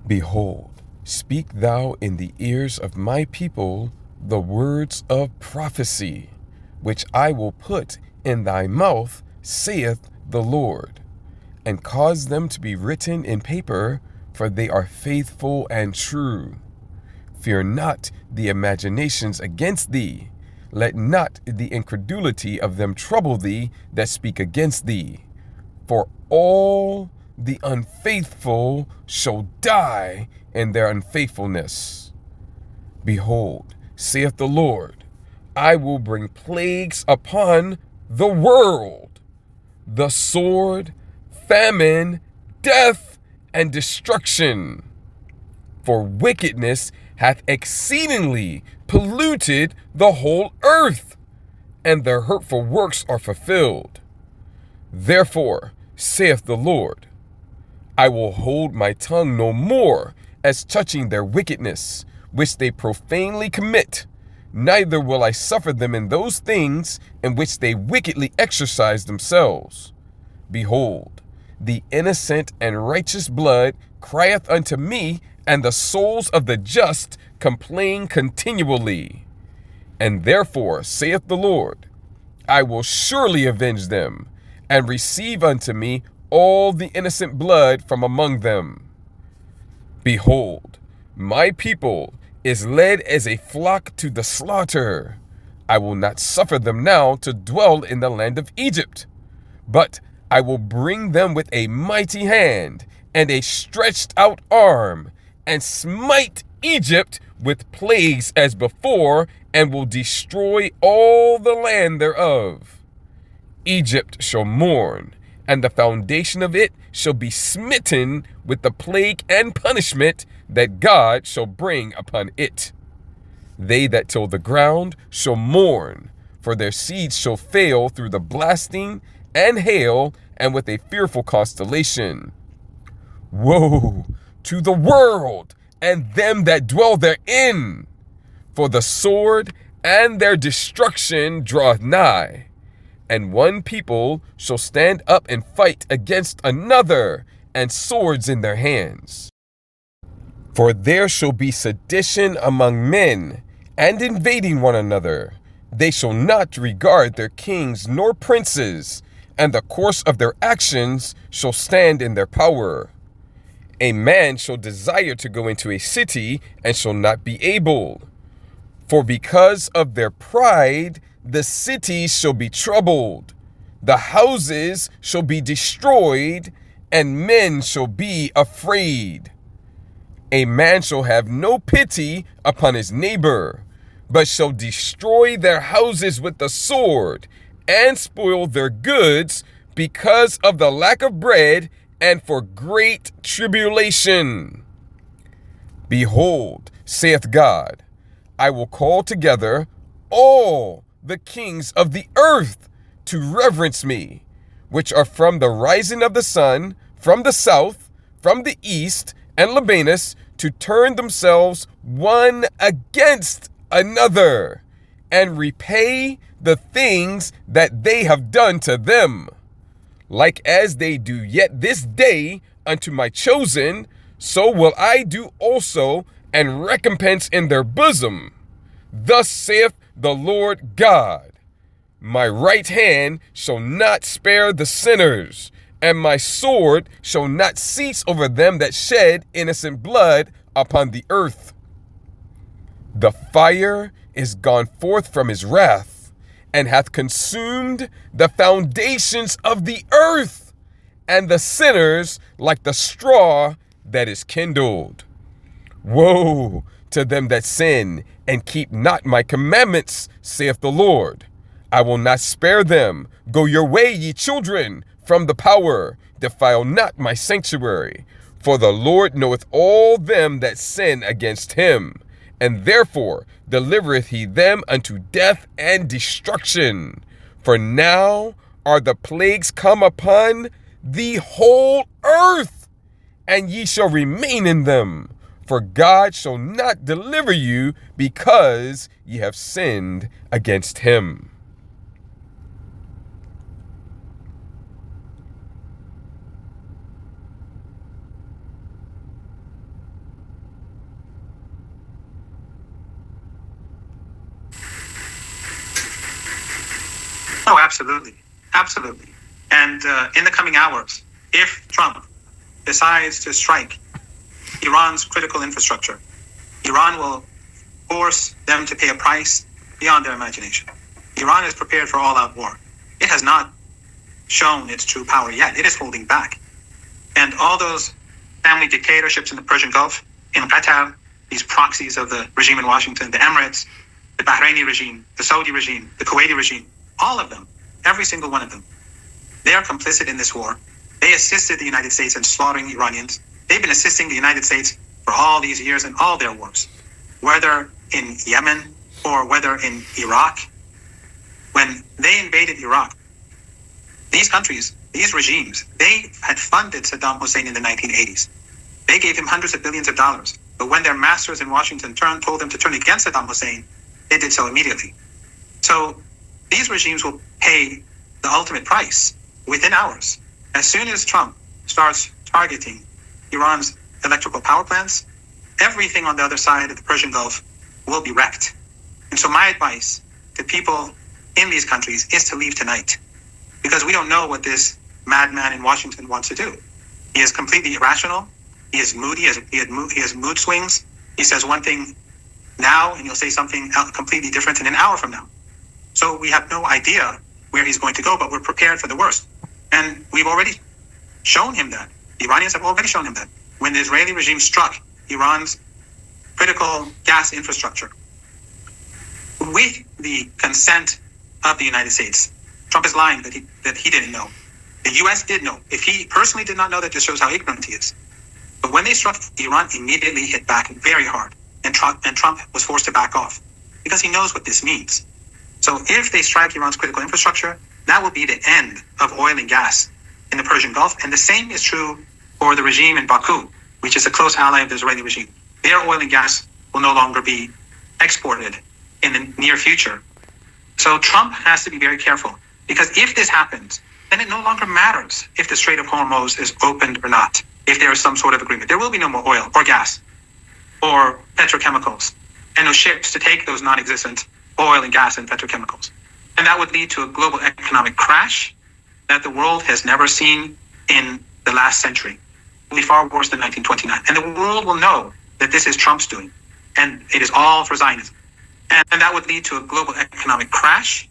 Behold, speak thou in the ears of my people the words of prophecy, which I will put in thy mouth, saith the Lord, and cause them to be written in paper, for they are faithful and true. Fear not the imaginations against thee. Let not the incredulity of them trouble thee that speak against thee. For all the unfaithful shall die in their unfaithfulness. Behold, saith the Lord, I will bring plagues upon the world, the sword, famine, death, and destruction. For wickedness hath exceedingly polluted the whole earth, and their hurtful works are fulfilled. Therefore, saith the Lord, I will hold my tongue no more as touching their wickedness, which they profanely commit, neither will I suffer them in those things in which they wickedly exercise themselves. Behold, the innocent and righteous blood crieth unto me, and the souls of the just complain continually. And therefore, saith the Lord, I will surely avenge them, and receive unto me all the innocent blood from among them. Behold, my people is led as a flock to the slaughter. I will not suffer them now to dwell in the land of Egypt, but I will bring them with a mighty hand and a stretched out arm, and smite Egypt with plagues as before, and will destroy all the land thereof. Egypt shall mourn, and the foundation of it shall be smitten with the plague and punishment that God shall bring upon it. They that till the ground shall mourn, for their seeds shall fail through the blasting and hail, and with a fearful constellation. Woe to the world and them that dwell therein! For the sword and their destruction draweth nigh, and one people shall stand up and fight against another, and swords in their hands. For there shall be sedition among men, and invading one another. They shall not regard their kings nor princes, and the course of their actions shall stand in their power. A man shall desire to go into a city, and shall not be able. For because of their pride, the cities shall be troubled, the houses shall be destroyed, and men shall be afraid. A man shall have no pity upon his neighbor, but shall destroy their houses with the sword, and spoil their goods because of the lack of bread, and for great tribulation. Behold, saith God, I will call together all the kings of the earth to reverence me, which are from the rising of the sun, from the south, from the east, and Libanus, to turn themselves one against another, and repay the things that they have done to them. Like as they do yet this day unto my chosen, so will I do also, and recompense in their bosom. Thus saith the Lord God, my right hand shall not spare the sinners, and my sword shall not cease over them that shed innocent blood upon the earth. The fire is gone forth from his wrath, and hath consumed the foundations of the earth, and the sinners like the straw that is kindled. Woe to them that sin and keep not my commandments, saith the Lord. I will not spare them. Go your way, ye children, from the power. Defile not my sanctuary. For the Lord knoweth all them that sin against him, and therefore delivereth he them unto death and destruction. For now are the plagues come upon the whole earth, and ye shall remain in them. For God shall not deliver you, because ye have sinned against him. Oh, absolutely. Absolutely. And in the coming hours, if Trump decides to strike Iran's critical infrastructure, Iran will force them to pay a price beyond their imagination. Iran is prepared for all-out war. It has not shown its true power yet. It is holding back. And all those family dictatorships in the Persian Gulf, in Qatar, these proxies of the regime in Washington, the Emirates, the Bahraini regime, the Saudi regime, the Kuwaiti regime, all of them, every single one of them, they are complicit in this war. They assisted the United States in slaughtering Iranians. They've been assisting the United States for all these years in all their wars, whether in Yemen or whether in Iraq. When they invaded Iraq, these countries, these regimes, they had funded Saddam Hussein in the 1980s. They gave him hundreds of billions of dollars. But when their masters in Washington told them to turn against Saddam Hussein, they did so immediately. So these regimes will pay the ultimate price within hours. As soon as Trump starts targeting Iran's electrical power plants, everything on the other side of the Persian Gulf will be wrecked. And so my advice to people in these countries is to leave tonight, because we don't know what this madman in Washington wants to do. He is completely irrational. He is moody. He has mood swings. He says one thing now, and he'll say something completely different in an hour from now. So we have no idea where he's going to go, but we're prepared for the worst. And we've already shown him that. The Iranians have already shown him that. When the Israeli regime struck Iran's critical gas infrastructure, with the consent of the United States, Trump is lying that he didn't know. The U.S. did know. If he personally did not know that, just shows how ignorant he is. But when they struck, Iran immediately hit back very hard, and Trump was forced to back off because he knows what this means. So if they strike Iran's critical infrastructure, that will be the end of oil and gas in the Persian Gulf. And the same is true for the regime in Baku, which is a close ally of the Israeli regime. Their oil and gas will no longer be exported in the near future. So Trump has to be very careful, because if this happens, then it no longer matters if the Strait of Hormuz is opened or not. If there is some sort of agreement, there will be no more oil or gas or petrochemicals and no ships to take those non-existent oil and gas and petrochemicals. And that would lead to a global economic crash that the world has never seen in the last century. It will be far worse than 1929. And the world will know that this is Trump's doing, and it is all for Zionism. And that would lead to a global economic crash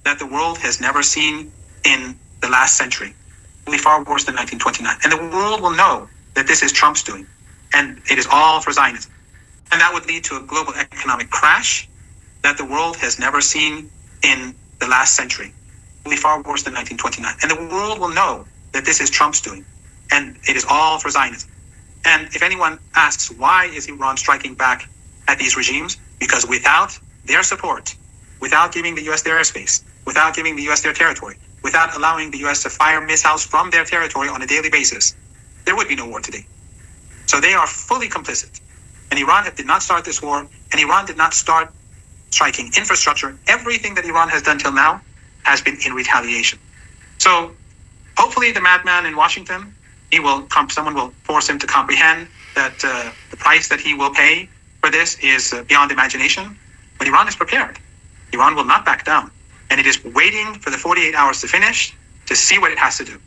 that the world has never seen in the last century. It will be far worse than 1929. And the world will know that this is Trump's doing, and it is all for Zionism. And that would lead to a global economic crash that the world has never seen in the last century. It will be far worse than 1929. And the world will know that this is Trump's doing, and it is all for Zionism. And if anyone asks, why is Iran striking back at these regimes? Because without their support, without giving the U.S. their airspace, without giving the U.S. their territory, without allowing the U.S. to fire missiles from their territory on a daily basis, there would be no war today. So they are fully complicit. And Iran did not start this war, and Iran did not start striking infrastructure. Everything that Iran has done till now has been in retaliation. So hopefully the madman in Washington, someone will force him to comprehend that the price that he will pay for this is beyond imagination. But Iran is prepared. Iran will not back down. And it is waiting for the 48 hours to finish to see what it has to do.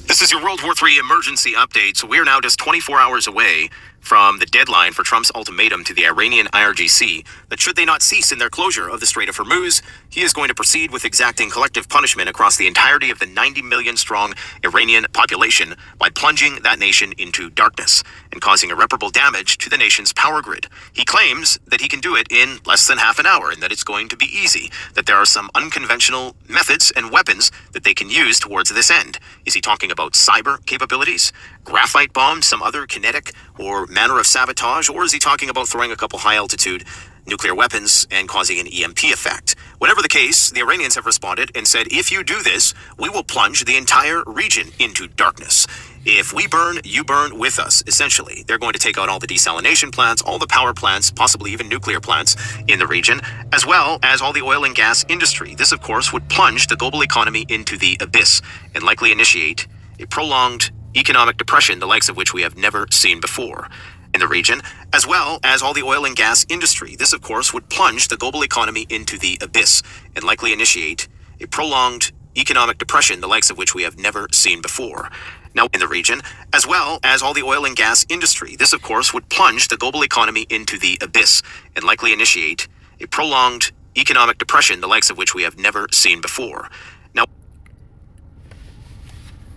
This is your World War III emergency update. So we're now just 24 hours away from the deadline for Trump's ultimatum to the Iranian IRGC that should they not cease in their closure of the Strait of Hormuz, he is going to proceed with exacting collective punishment across the entirety of the 90 million strong Iranian population by plunging that nation into darkness and causing irreparable damage to the nation's power grid. He claims that he can do it in less than half an hour and that it's going to be easy, that there are some unconventional methods and weapons that they can use towards this end. Is he talking about cyber capabilities, graphite bombs, some other kinetic or manner of sabotage, or is he talking about throwing a couple high-altitude nuclear weapons and causing an EMP effect? Whatever the case, the Iranians have responded and said, if you do this, we will plunge the entire region into darkness. If we burn, you burn with us, essentially. They're going to take out all the desalination plants, all the power plants, possibly even nuclear plants in the region, as well as all the oil and gas industry. This, of course, would plunge the global economy into the abyss and likely initiate a prolonged economic depression, the likes of which we have never seen before in the region, as well as all the oil and gas industry. This, of course, would plunge the global economy into the abyss and likely initiate a prolonged economic depression, the likes of which we have never seen before. Now, in the region, as well as all the oil and gas industry. This, of course, would plunge the global economy into the abyss and likely initiate a prolonged economic depression, the likes of which we have never seen before. Now,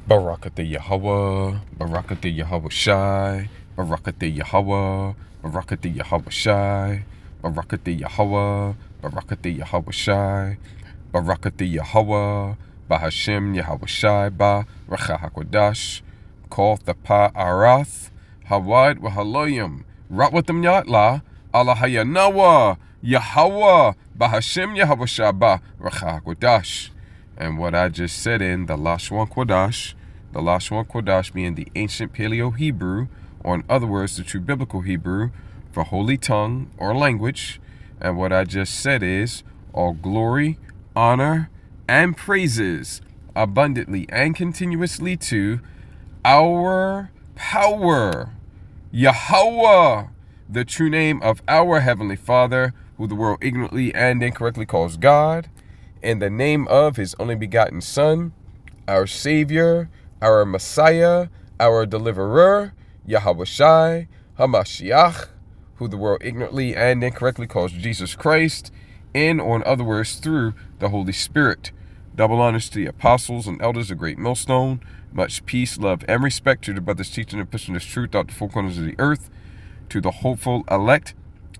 Barakatah Yahweh, Barakatah Yahweh Shai, Barakatah Yahweh, Barakatah Yahweh Shai, Barakatah Yahweh, Barakatah Yahweh Shai, Barakatah Yahweh, Bahashem Yahweh Shai, Ba Racha HaKodash, Kol Thapa Arath, Hawad Wahaloyim, Ratwatam Yatla, Allah Hayanawa, Yahweh, Bahashem Yahweh Shai, Ba Racha HaKodash. And what I just said in the Lashon Kodash being the ancient Paleo-Hebrew, or in other words, the true biblical Hebrew for holy tongue or language. And what I just said is, all glory, honor, and praises abundantly and continuously to our power, Yahweh, the true name of our Heavenly Father, who the world ignorantly and incorrectly calls God, in the name of his only begotten Son, our Savior, our Messiah, our Deliverer, Yahweh Shai, HaMashiach, who the world ignorantly and incorrectly calls Jesus Christ, in, or in other words, through the Holy Spirit. Double honors to the apostles and elders of Great Millstone. Much peace, love, and respect to the brothers teaching and pushing this truth out the four corners of the earth. To the hopeful elect,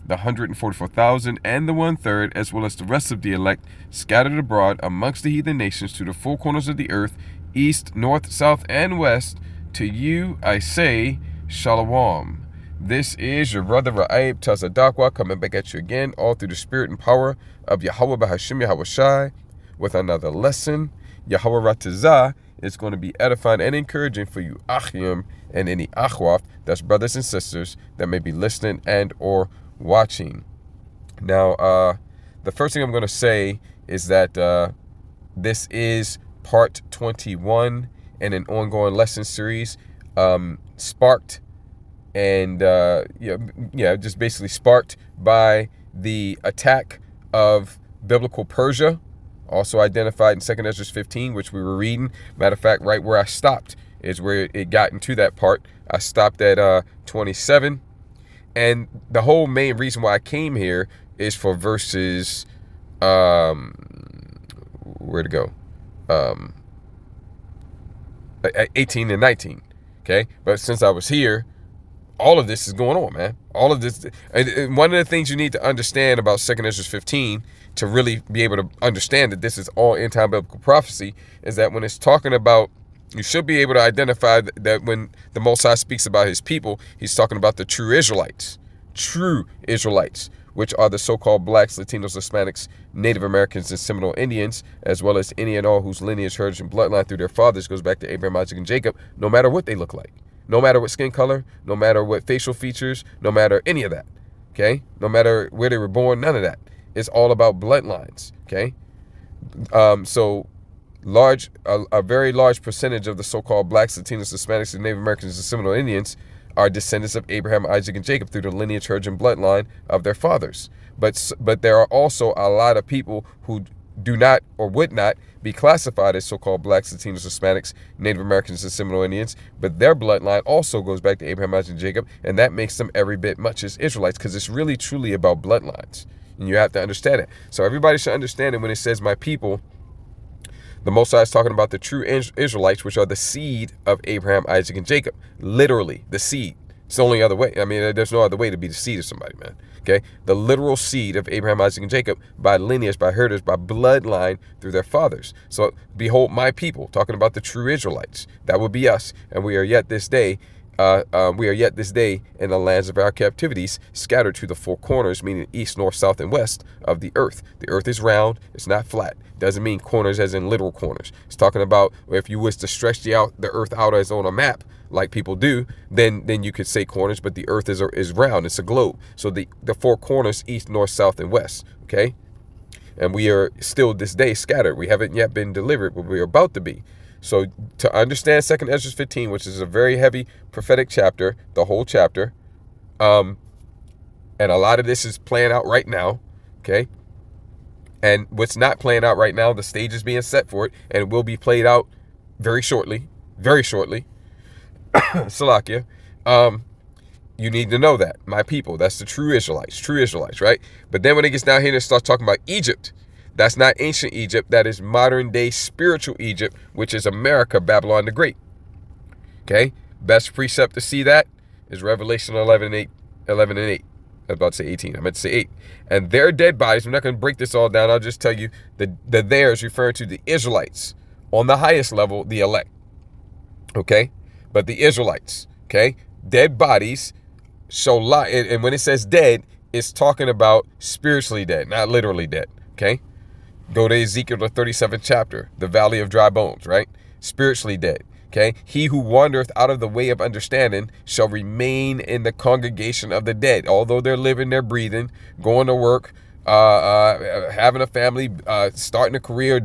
the 144,000 and the 1/3, as well as the rest of the elect, scattered abroad amongst the heathen nations to the four corners of the earth, east, north, south, and west. To you I say, Shalom. This is your brother Ra'aib Tazadakwa coming back at you again, all through the spirit and power of Yahweh Bahashim Yahweh Shai, with another lesson. Yahweh Ratazah is going to be edifying and encouraging for you, Achim, and any Achwaf, that's brothers and sisters that may be listening and or watching. Now, the first thing I'm going to say is that this is part 21 in an ongoing lesson series, sparked and just basically sparked by the attack of biblical Persia, also identified in 2 Esdras 15, which we were reading. Matter of fact, right where I stopped is where it got into that part. I stopped at 27. And the whole main reason why I came here is for verses, where to go? 18 and 19. Okay. But since I was here, all of this is going on, man. All of this. And one of the things you need to understand about 2 Esdras 15 to really be able to understand that this is all end-time biblical prophecy is that when it's talking about, you should be able to identify that when the Most High speaks about his people, he's talking about the true Israelites, which are the so-called blacks, Latinos, Hispanics, Native Americans, and Seminole Indians, as well as any and all whose lineage, heritage, and bloodline through their fathers goes back to Abraham, Isaac, and Jacob, no matter what they look like, no matter what skin color, no matter what facial features, no matter any of that, okay? No matter where they were born, none of that. It's all about bloodlines, okay? So a very large percentage of the so-called blacks, Latinos, Hispanics, and Native Americans, and Seminole Indians are descendants of Abraham, Isaac, and Jacob through the lineage, heritage, and bloodline of their fathers. But there are also a lot of people who do not or would not be classified as so-called blacks, Latinos, Hispanics, Native Americans, and Seminole Indians, but their bloodline also goes back to Abraham, Isaac, and Jacob, and that makes them every bit much as Israelites, because it's really truly about bloodlines, and you have to understand it. So everybody should understand it when it says my people. The Most High is talking about the true Israelites, which are the seed of Abraham, Isaac, and Jacob. Literally, the seed. It's the only other way. I mean, there's no other way to be the seed of somebody, man. Okay? The literal seed of Abraham, Isaac, and Jacob by lineage, by heritage, by bloodline through their fathers. So, behold my people, talking about the true Israelites. That would be us. And we are yet this day in the lands of our captivities, scattered to the four corners, meaning east, north, south, and west of the earth. The earth is round, it's not flat. Doesn't mean corners as in literal corners. It's talking about if you was to stretch the earth out as on a map, like people do, then you could say corners, but the earth is round, it's a globe. So the four corners, east, north, south, and west, okay? And we are still this day scattered. We haven't yet been delivered, but we are about to be. So to understand 2nd Esdras 15, which is a very heavy prophetic chapter, the whole chapter, and a lot of this is playing out right now, okay? And what's not playing out right now, the stage is being set for it, and it will be played out very shortly, Salakia. You need to know that, my people. That's the true Israelites, right? But then when it gets down here and it starts talking about Egypt, that's not ancient Egypt. That is modern day spiritual Egypt, which is America, Babylon the Great. Okay? Best precept to see that is Revelation 11 and 8. I was about to say 18. I meant to say 8. And their dead bodies, I'm not going to break this all down. I'll just tell you the there is referring to the Israelites. On the highest level, the elect. Okay? But the Israelites, okay? Dead bodies shall lie. And when it says dead, it's talking about spiritually dead, not literally dead. Okay? Go to Ezekiel, the 37th chapter, the valley of dry bones, right? Spiritually dead. Okay? He who wandereth out of the way of understanding shall remain in the congregation of the dead. Although they're living, they're breathing, going to work, having a family, starting a career,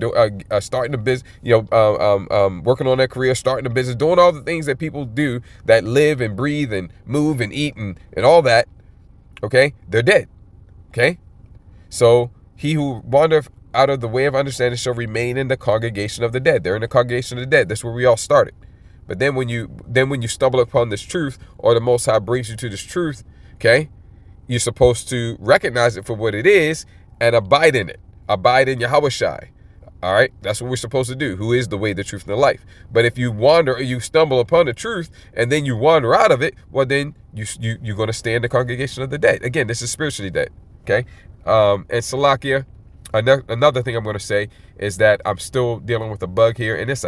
starting a business, working on their career, starting a business, doing all the things that people do that live and breathe and move and eat and all that. Okay? They're dead. Okay? So he who wandereth out of the way of understanding shall remain in the congregation of the dead. They're in the congregation of the dead. That's where we all started. But then when you stumble upon this truth, or the Most High brings you to this truth, okay, you're supposed to recognize it for what it is and abide in it. Abide in Yahushai. All right, that's what we're supposed to do. Who is the way, the truth, and the life? But if you wander, or you stumble upon the truth, and then you wander out of it, well, then you're going to stay in the congregation of the dead. Again, this is spiritually dead. Okay, and Salakia. Another thing I'm going to say is that I'm still dealing with a bug here, and it's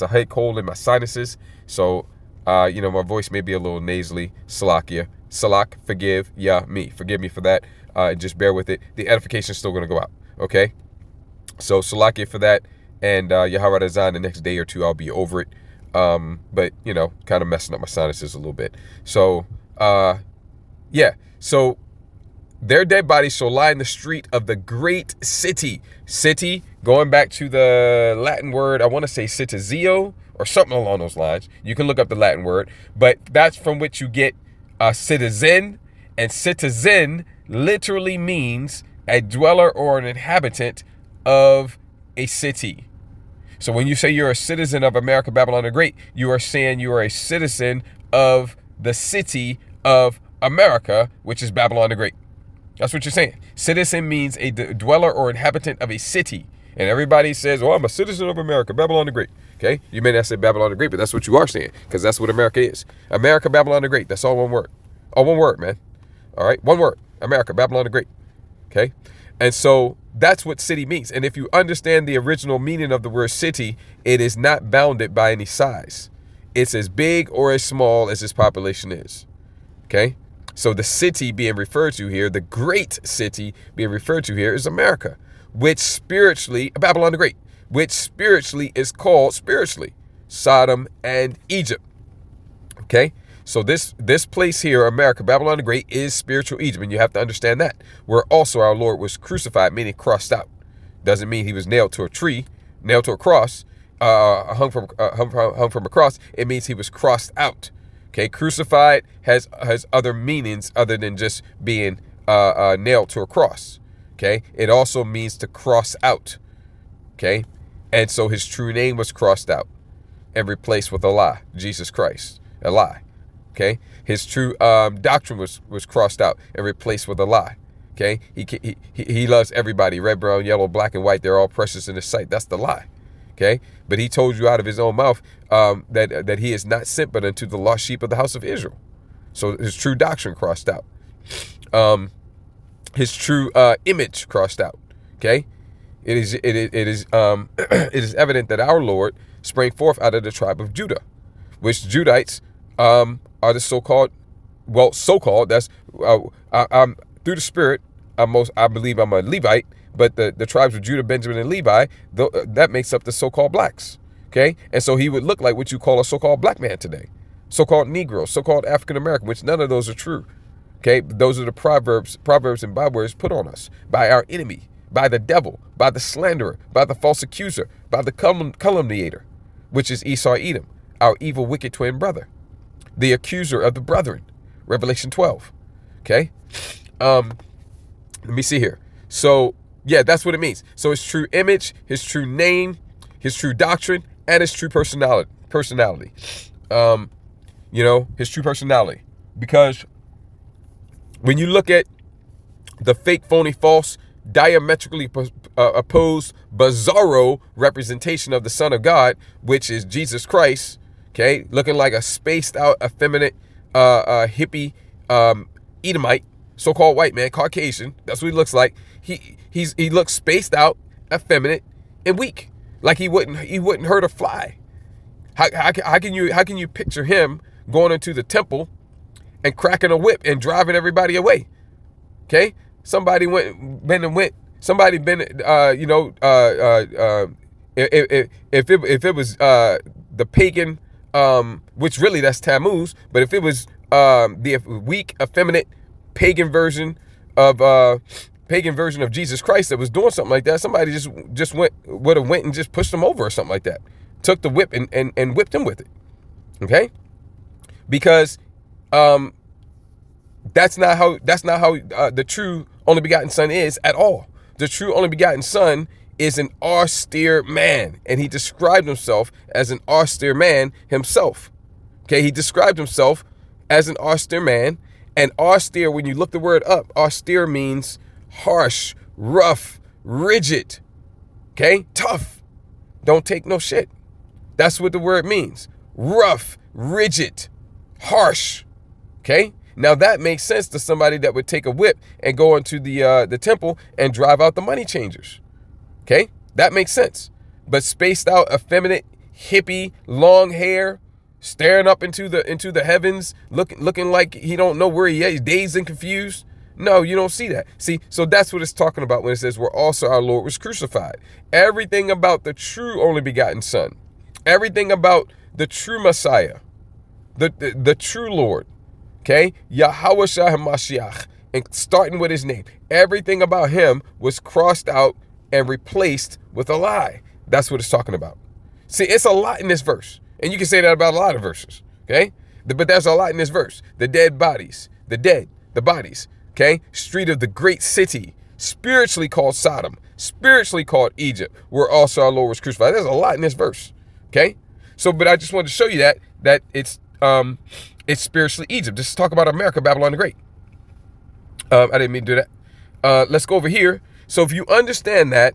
a head cold in my sinuses. So, my voice may be a little nasally. Salakia, Salak, forgive me for that. Just bear with it. The edification is still going to go out. Okay. So Salakia for that, and Yahweh Razan, the next day or two I'll be over it. But kind of messing up my sinuses a little bit. So, yeah. So. Their dead bodies shall lie in the street of the great city. City, going back to the Latin word, I want to say citizio or something along those lines. You can look up the Latin word, but that's from which you get a citizen. And citizen literally means a dweller or an inhabitant of a city. So when you say you're a citizen of America, Babylon the Great, you are saying you are a citizen of the city of America, which is Babylon the Great. That's what you're saying. Citizen means a dweller or inhabitant of a city. And everybody says, oh, I'm a citizen of America, Babylon the Great. Okay? You may not say Babylon the Great, but that's what you are saying, because that's what America is. America, Babylon the Great. That's all one word. All one word, man. All right? One word. America, Babylon the Great. Okay? And so that's what city means. And if you understand the original meaning of the word city, it is not bounded by any size. It's as big or as small as its population is. Okay? So the city being referred to here, the great city being referred to here is America, which spiritually, Babylon the Great, which spiritually is called Sodom and Egypt. Okay? So this place here, America, Babylon the Great, is spiritual Egypt, and you have to understand that. Where also our Lord was crucified, meaning crossed out. Doesn't mean he was nailed to a tree, nailed to a cross, hung from a cross. It means he was crossed out. Okay, crucified has other meanings other than just being nailed to a cross. Okay, it also means to cross out. Okay, and so his true name was crossed out and replaced with a lie, Jesus Christ, a lie. Okay, his true doctrine was crossed out and replaced with a lie. Okay, he loves everybody, red, brown, yellow, black, and white. They're all precious in his sight. That's the lie. Okay, but he told you out of his own mouth that he is not sent but unto the lost sheep of the house of Israel. So his true doctrine crossed out. His true image crossed out. Okay, it is it is evident that our Lord sprang forth out of the tribe of Judah, which Judites are the so-called. That's I'm through the Spirit. I believe I'm a Levite. But the tribes of Judah, Benjamin, and Levi, that makes up the so-called blacks. Okay? And so he would look like what you call a so-called black man today. So-called Negro, so-called African-American, which none of those are true. Okay? Those are the proverbs and bywords put on us by our enemy, by the devil, by the slanderer, by the false accuser, by the calumniator. which is Esau Edom, our evil, wicked twin brother, the accuser of the brethren, Revelation 12. Okay. Let me see here. So yeah, that's what it means. So his true image, his true name, his true doctrine, and his true personality. His true personality. Because when you look at the fake, phony, false, diametrically opposed, bizarro representation of the Son of God, which is Jesus Christ, okay, looking like a spaced out, effeminate, hippie, Edomite, so-called white man, Caucasian. That's what he looks like. He looks spaced out, effeminate, and weak, like he wouldn't hurt a fly. How can you picture him going into the temple and cracking a whip and driving everybody away? Okay, somebody if it was the pagan, which really that's Tammuz, but if it was the weak, effeminate pagan version of Jesus Christ that was doing something like that, somebody just would have went and just pushed him over or something like that, took the whip and whipped him with it. Okay, because that's not how the true only begotten Son is at all. The true only begotten Son is an austere man, and he described himself as an austere man himself. Okay, he described himself as an austere man, and austere, when you look the word up, austere means harsh, rough, rigid. Okay, tough, don't take no shit. That's what the word means. Rough, rigid, harsh. Okay. Now that makes sense to somebody that would take a whip and go into the temple and drive out the money changers. Okay, that makes sense. But spaced out, effeminate, hippie, long hair, staring up into the heavens, looking like he don't know where he is, dazed and confused. No, you don't see that. See, so that's what it's talking about when it says, where also our Lord was crucified. Everything about the true only begotten Son, everything about the true Messiah, the true Lord. Okay, Yahweh Shah HaMashiach, and starting with his name, everything about him was crossed out and replaced with a lie. That's what it's talking about. See, it's a lot in this verse, and you can say that about a lot of verses. Okay, but there's a lot in this verse. The dead bodies, the bodies. Okay, street of the great city, spiritually called Sodom, spiritually called Egypt, where also our Lord was crucified. There's a lot in this verse. Okay, so but I just wanted to show you that it's spiritually Egypt. Just talk about America, Babylon the Great. I didn't mean to do that. Let's go over here. So if you understand that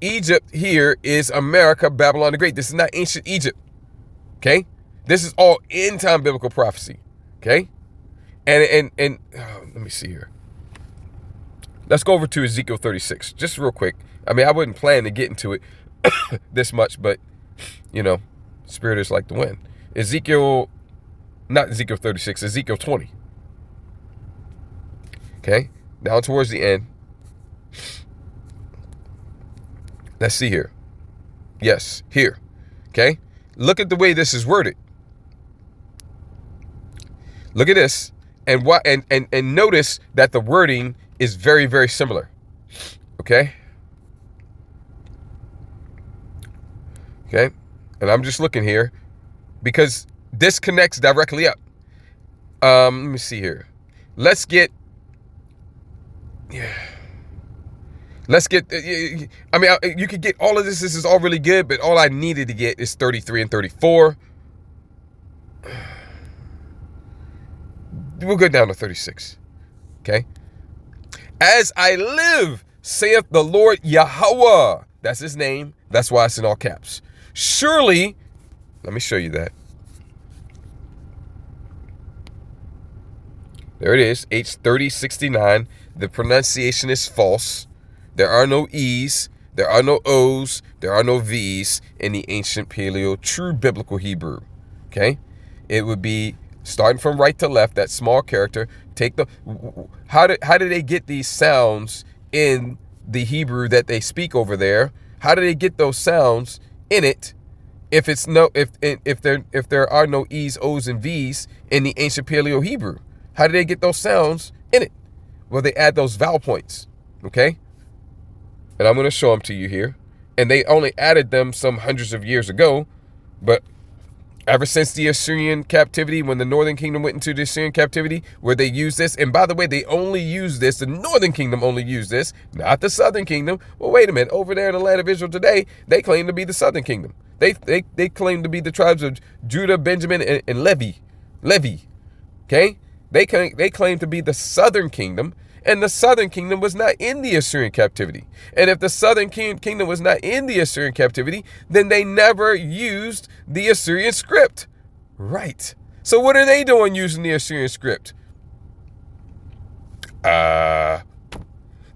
Egypt here is America, Babylon the Great. This is not ancient Egypt. Okay, this is all end time biblical prophecy. Okay, and let me see here. Let's go over to Ezekiel 36, just real quick. I mean, I wasn't planning to get into it this much, but Spirit is like the wind. Not Ezekiel 36, Ezekiel 20. Okay, down towards the end. Let's see here. Yes, here. Okay, look at the way this is worded. Look at this, and notice that the wording is very, very similar. Okay. Okay, and I'm just looking here because this connects directly up. Let me see here. Let's get. I mean, you could get all of this. This is all really good, but all I needed to get is 33 and 34. We'll go down to 36. Okay. As I live, saith the Lord Yahweh. That's his name. That's why it's in all caps. Surely, let me show you that. There it is, H3069. The pronunciation is false. There are no E's, there are no O's, there are no V's in the ancient Paleo true biblical Hebrew. Okay? It would be starting from right to left, that small character. How did they get these sounds in the Hebrew that they speak over there? How do they get those sounds in it if there are no E's, O's, and V's in the ancient Paleo Hebrew? How do they get those sounds in it? Well, they add those vowel points. Okay? And I'm going to show them to you here. And they only added them some hundreds of years ago But ever since the Assyrian captivity, when the northern kingdom went into the Assyrian captivity, where they used this, and by the way, they only used this, the northern kingdom only used this, not the southern kingdom. Well, wait a minute, over there in the land of Israel today, they claim to be the southern kingdom. They claim to be the tribes of Judah, Benjamin, and Levi. Okay? They claim to be the southern kingdom, and the southern kingdom was not in the Assyrian captivity. And if the southern kingdom was not in the Assyrian captivity, then they never used the Assyrian script. Right. So what are they doing using the Assyrian script? There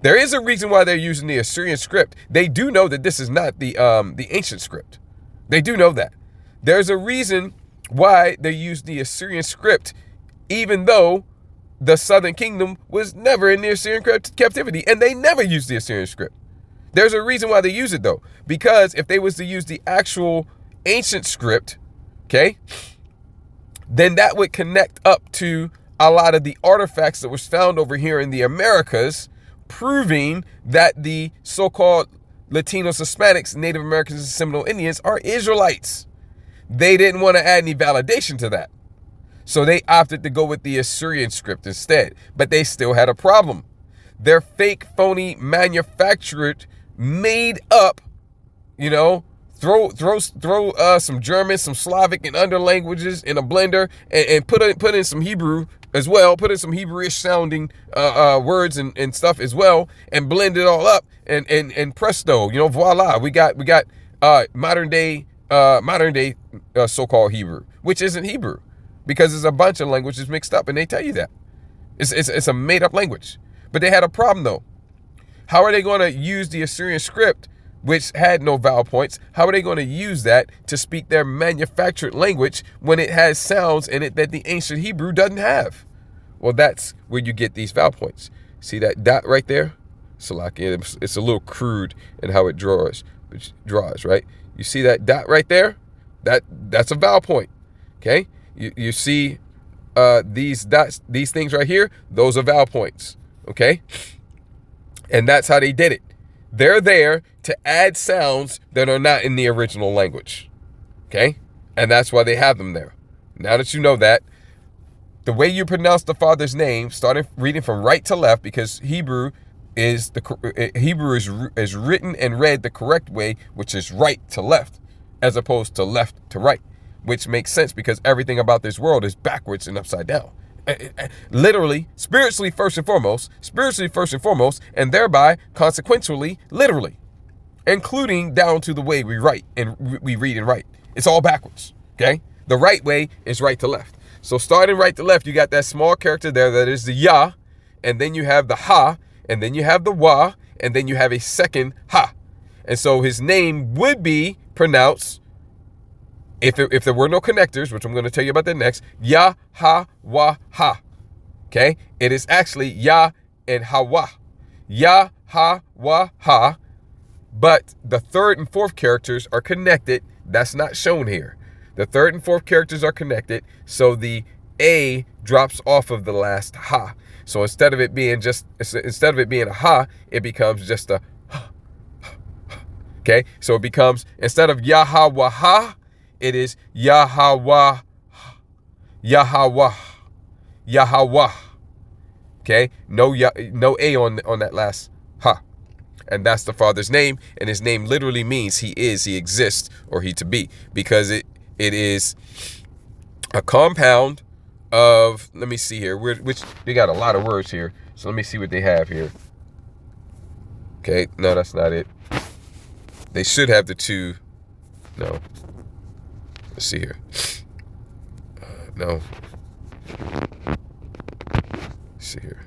is a reason why they're using the Assyrian script. They do know that this is not the ancient script. They do know that. There's a reason why they use the Assyrian script, even though the southern kingdom was never in the Assyrian captivity, and they never used the Assyrian script. There's a reason why they use it, though, because if they was to use the actual ancient script, okay, then that would connect up to a lot of the artifacts that was found over here in the Americas, proving that the so-called Latinos, Hispanics, Native Americans, and Seminole Indians are Israelites. They didn't want to add any validation to that. So they opted to go with the Assyrian script instead. But they still had a problem. Their fake, phony, manufactured, made up, throw some German, some Slavic, and other languages in a blender and put in some Hebrew as well. Put in some Hebrewish sounding words and stuff as well, and blend it all up. And presto, voila, we got modern day so-called Hebrew, which isn't Hebrew. Because there's a bunch of languages mixed up, and they tell you that. It's a made-up language. But they had a problem, though. How are they going to use the Assyrian script, which had no vowel points? How are they going to use that to speak their manufactured language when it has sounds in it that the ancient Hebrew doesn't have? Well, that's where you get these vowel points. See that dot right there? Salaki, it's a little crude in how it draws, right? You see that dot right there? That's a vowel point, okay? You see these dots, these things right here, those are vowel points, okay? And that's how they did it. They're there to add sounds that are not in the original language, okay? And that's why they have them there. Now that you know that, the way you pronounce the Father's name, starting reading from right to left, because Hebrew is written and read the correct way, which is right to left, as opposed to left to right. Which makes sense because everything about this world is backwards and upside down. Literally, spiritually first and foremost, and thereby, consequentially, literally, including down to the way we write and we read and write. It's all backwards, okay? The right way is right to left. So starting right to left, you got that small character there that is the Yah, and then you have the Ha, and then you have the Wa, and then you have a second Ha. And so his name would be pronounced, if there were no connectors, which I'm going to tell you about that next, Yah, Ha, Wa, Ha. Okay? It is actually Yah and Hawa. Yah, Ha, Wa, Ha. But the third and fourth characters are connected. That's not shown here. The third and fourth characters are connected, so the A drops off of the last Ha. So instead of it being a Ha, it becomes just a Ha. Okay? So it becomes, instead of Yahweh Ha, it is Yahweh. Okay? No A on that last Ha. And that's the Father's name, and his name literally means he is, he exists, or he to be, because it is a compound of, let me see here, which they got a lot of words here, so let me see what they have here. Okay, no, that's not it. They should have the two. No. Let's see here. No. Let's see here.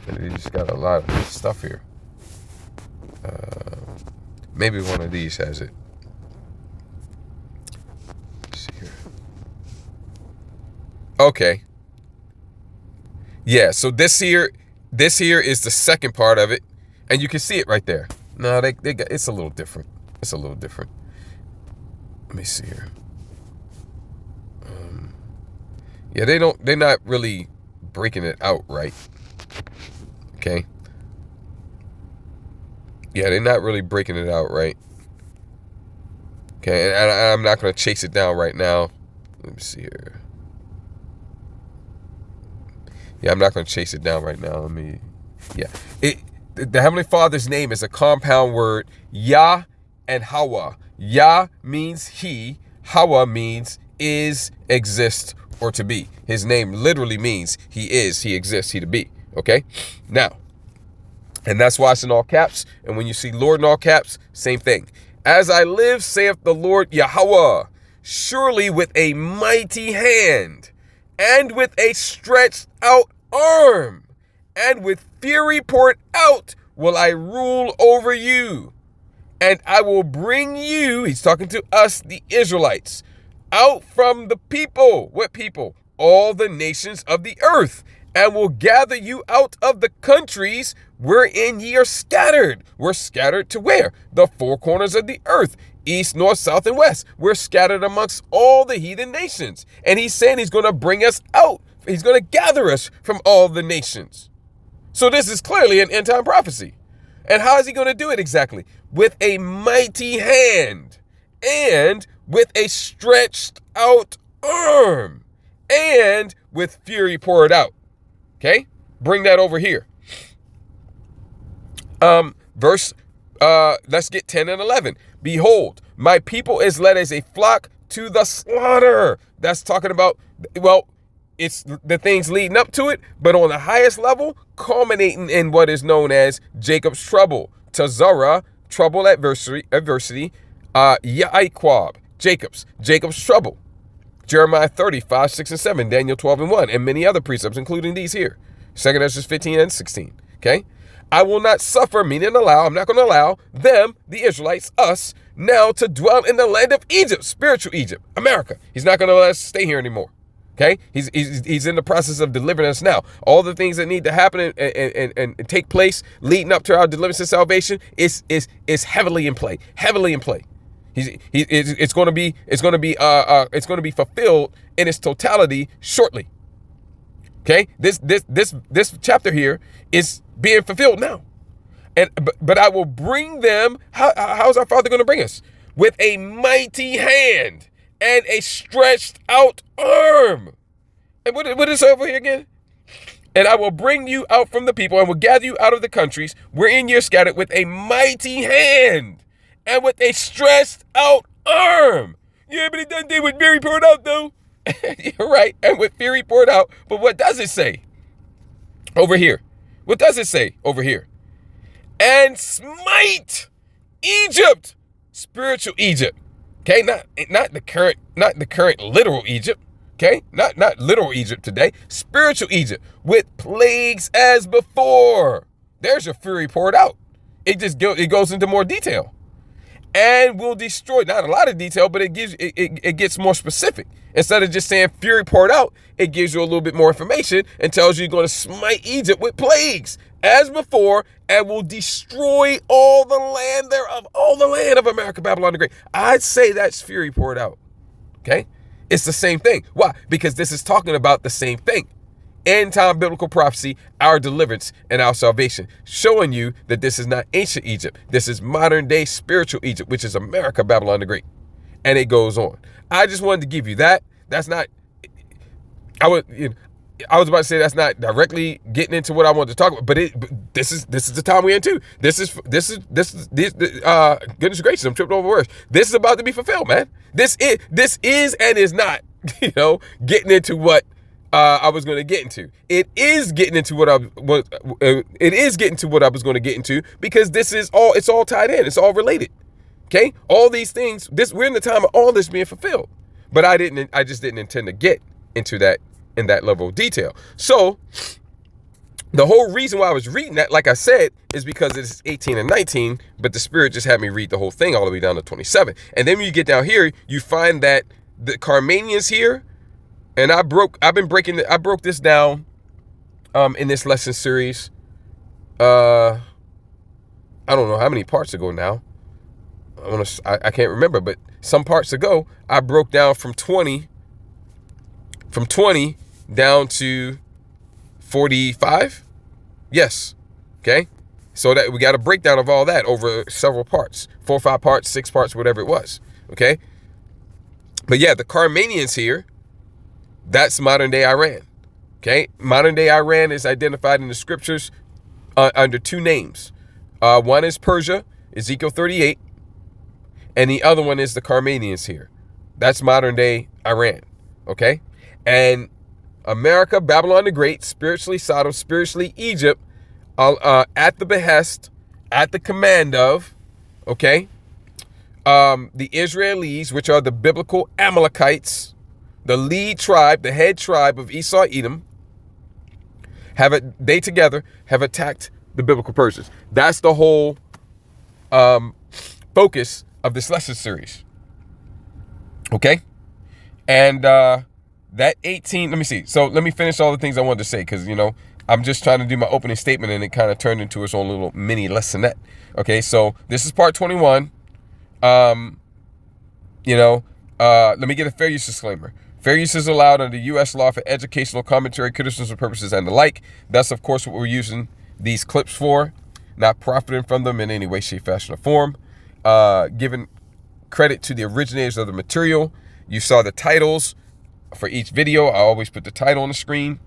They just got a lot of stuff here. Maybe one of these has it. Let's see here. Okay. Yeah, so this here is the second part of it, and you can see it right there. No, they got, it's a little different. Let me see here. Yeah, they're not really breaking it out right. Okay. Yeah, they're not really breaking it out right. Okay, and I'm not going to chase it down right now. Let me see here. Yeah, I'm not going to chase it down right now. The Heavenly Father's name is a compound word, Yah and Hawa. Yah means he, Hawa means is, exist, or to be. His name literally means he is, he exists, he to be. Okay? Now, and that's why it's in all caps. And when you see Lord in all caps, same thing. As I live, saith the Lord Yahweh, surely with a mighty hand, and with a stretched out arm, and with fury poured out, will I rule over you. And I will bring you, he's talking to us, the Israelites, out from the people. What people? All the nations of the earth. And will gather you out of the countries wherein ye are scattered. We're scattered to where? The four corners of the earth. East, north, south, and west. We're scattered amongst all the heathen nations. And he's saying he's going to bring us out. He's going to gather us from all the nations. So this is clearly an end time prophecy. And how is he going to do it exactly? With a mighty hand, and with a stretched out arm, and with fury poured out. Okay? Bring that over here. Let's get 10 and 11. Behold, my people is led as a flock to the slaughter. That's talking about, well, it's the things leading up to it, but on the highest level, culminating in what is known as Jacob's trouble. Tazara, trouble, adversity, Ya'iqab, Jacob's trouble. Jeremiah 30, 5, 6, and 7, Daniel 12 and 1, and many other precepts, including these here. 2 Esdras 15 and 16. Okay? I will not suffer, meaning allow, I'm not going to allow them, the Israelites, us, now to dwell in the land of Egypt, spiritual Egypt, America. He's not going to let us stay here anymore. Okay? He's in the process of delivering us now. All the things that need to happen and take place leading up to our deliverance and salvation is heavily in play. Heavily in play. It's going to be fulfilled in its totality shortly. Okay? This chapter here is being fulfilled now. But I will bring them. How's our Father going to bring us? With a mighty hand and a stretched out arm. And what is over here again? And I will bring you out from the people and will gather you out of the countries wherein you're scattered with a mighty hand and with a stretched out arm. Yeah, but it doesn't say with fury poured out though. You're right. And with fury poured out. But what does it say over here? What does it say over here? And smite Egypt, spiritual Egypt. Okay, not the current literal Egypt. Okay, not literal Egypt today. Spiritual Egypt with plagues as before. There's your fury poured out. It goes into more detail, and will destroy. Not a lot of detail, but it gets more specific. Instead of just saying fury poured out, it gives you a little bit more information and tells you you're going to smite Egypt with plagues as before, and will destroy all the land thereof, all the land of America, Babylon the Great. I'd say that's fury poured out. Okay? It's the same thing. Why? Because this is talking about the same thing. End time biblical prophecy, our deliverance and our salvation, showing you that this is not ancient Egypt. This is modern day spiritual Egypt, which is America, Babylon the Great. And it goes on. I just wanted to give you that. That's not, I was about to say that's not directly getting into what I wanted to talk about, but this is the time we're in too. This is goodness gracious, I'm tripping over words. This is about to be fulfilled, man. This is and is not, getting into what I was going to get into. It is getting into what I was going to get into, because it's all tied in. It's all related. Okay? All these things, we're in the time of all this being fulfilled. But I just didn't intend to get into that in that level of detail. So the whole reason why I was reading that, like I said, is because it's 18 and 19, but the Spirit just had me read the whole thing all the way down to 27. And then when you get down here, you find that the Carmanians here, and I broke this down in this lesson series. I don't know how many parts ago now. I can't remember, but some parts ago, I broke down from 20 down to 45. Yes. Okay. So that we got a breakdown of all that over several parts, 4 or 5 parts, 6 parts, whatever it was. Okay. But yeah, the Carmanians here, that's modern day Iran. Okay. Modern day Iran is identified in the scriptures under two names. One is Persia, Ezekiel 38, and the other one is the Carmanians here. That's modern day Iran. Okay. And America, Babylon the Great, spiritually Sodom, spiritually Egypt, at the behest, at the command of, okay, the Israelis, which are the biblical Amalekites, the lead tribe, the head tribe of Esau, Edom, they together have attacked the biblical Persians. That's the whole focus of this lesson series. Okay? And that 18, let me see. So let me finish all the things I wanted to say, because, you know, I'm just trying to do my opening statement and it kind of turned into its own little mini lessonette. Okay, so this is part 21. Let me get a fair use disclaimer. Fair use is allowed under U.S. law for educational, commentary, criticism purposes, and the like. That's, of course, what we're using these clips for, not profiting from them in any way, shape, fashion, or form. Giving credit to the originators of the material. You saw the titles for each video. I always put the title on the screen,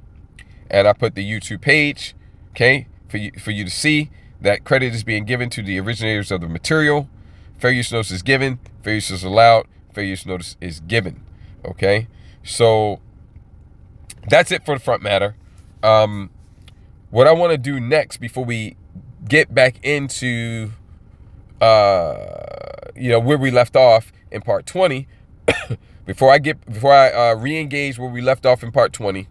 and I put the YouTube page, okay, for you to see that credit is being given to the originators of the material. Fair use notice is given. Fair use is allowed. Fair use notice is given. Okay, so that's it for the front matter. What I want to do next before we get back into where we left off in part 20, before I re-engage where we left off in part 20,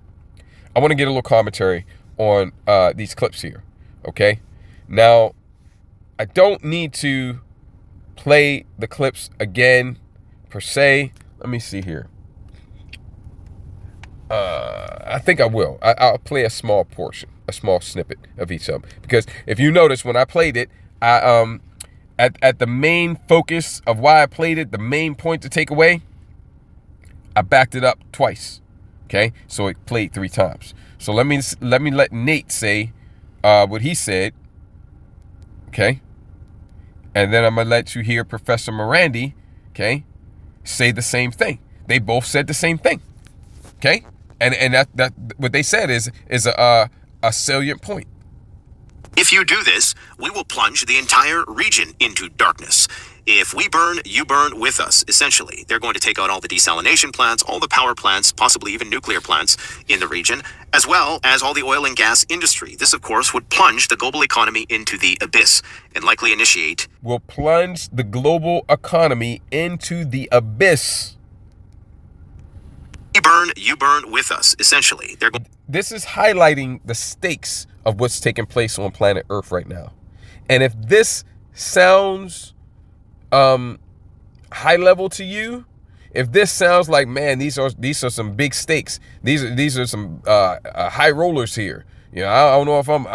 I want to get a little commentary on these clips here. Okay, now I don't need to play the clips again per se. Let me see here. I think I will. I'll play a small portion, a small snippet of each of them, because if you notice when I played it, I at the main focus of why I played it, the main point to take away, I backed it up twice. Okay, so it played 3 times. So let Nate say what he said. Okay, and then I'm gonna let you hear Professor Morandi, okay, say the same thing. They both said the same thing. Okay, and that what they said is a salient point. If you do this, we will plunge the entire region into darkness. If we burn, you burn with us, essentially. They're going to take out all the desalination plants, all the power plants, possibly even nuclear plants in the region, as well as all the oil and gas industry. This, of course, would plunge the global economy into the abyss and likely initiate... Will plunge the global economy into the abyss. We burn, you burn with us, essentially. This is highlighting the stakes of what's taking place on planet Earth right now. And if this sounds high level to you, if this sounds like, man, these are some big stakes, these are some high rollers here. You know, I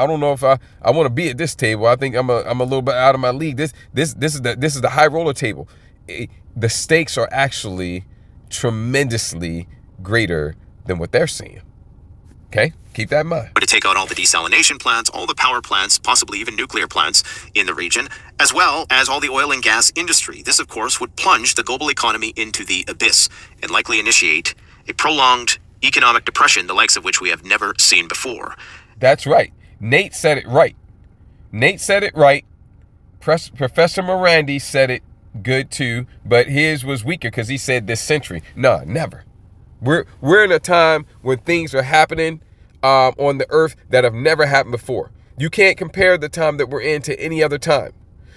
don't know if I want to be at this table. I think I'm a little bit out of my league. This is the high roller table. The stakes are actually tremendously greater than what they're seeing. Okay, keep that in mind. To take out all the desalination plants, all the power plants, possibly even nuclear plants in the region, as well as all the oil and gas industry. This, of course, would plunge the global economy into the abyss and likely initiate a prolonged economic depression, the likes of which we have never seen before. That's right. Nate said it right. Professor Morandi said it good too, but his was weaker because he said this century. No, never. We're in a time when things are happening on the earth that have never happened before. You can't compare the time that we're in to any other time.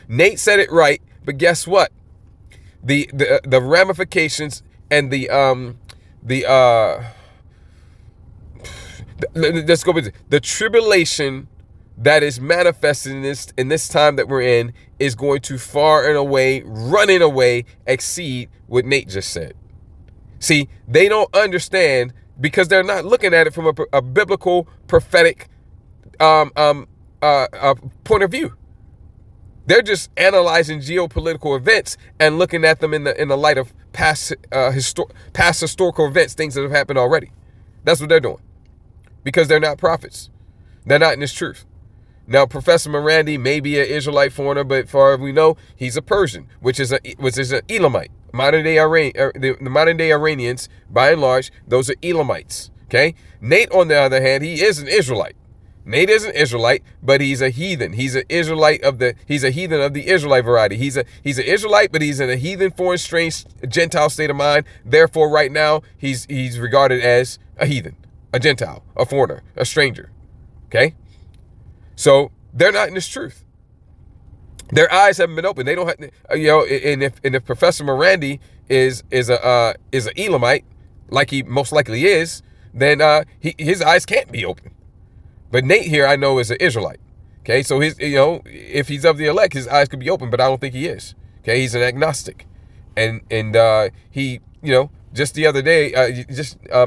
Nate said it right, but guess what? The ramifications and let's go with it. The tribulation that is manifesting in this time that we're in is going to far and away, running away, exceed what Nate just said. See, they don't understand because they're not looking at it from a biblical, prophetic point of view. They're just analyzing geopolitical events and looking at them in the light of past historical events, things that have happened already. That's what they're doing because they're not prophets. They're not in this truth. Now, Professor Morandi may be an Israelite foreigner, but far as we know, he's a Persian, which is an Elamite. Modern day the modern day Iranians, by and large, those are Elamites. Okay. Nate, on the other hand, he is an Israelite. Nate is an Israelite, but he's a heathen. He's an Israelite he's a heathen of the Israelite variety. He's an Israelite, but he's in a heathen, foreign, strange, Gentile state of mind. Therefore, right now, he's regarded as a heathen, a Gentile, a foreigner, a stranger. Okay? So they're not in this truth. Their eyes haven't been opened. They don't have, and if Professor Morandi is a Elamite, like he most likely is, then his eyes can't be open. But Nate here, I know, is an Israelite. Okay, so if he's of the elect, his eyes could be open, but I don't think he is. Okay, he's an agnostic, and he, just the other day,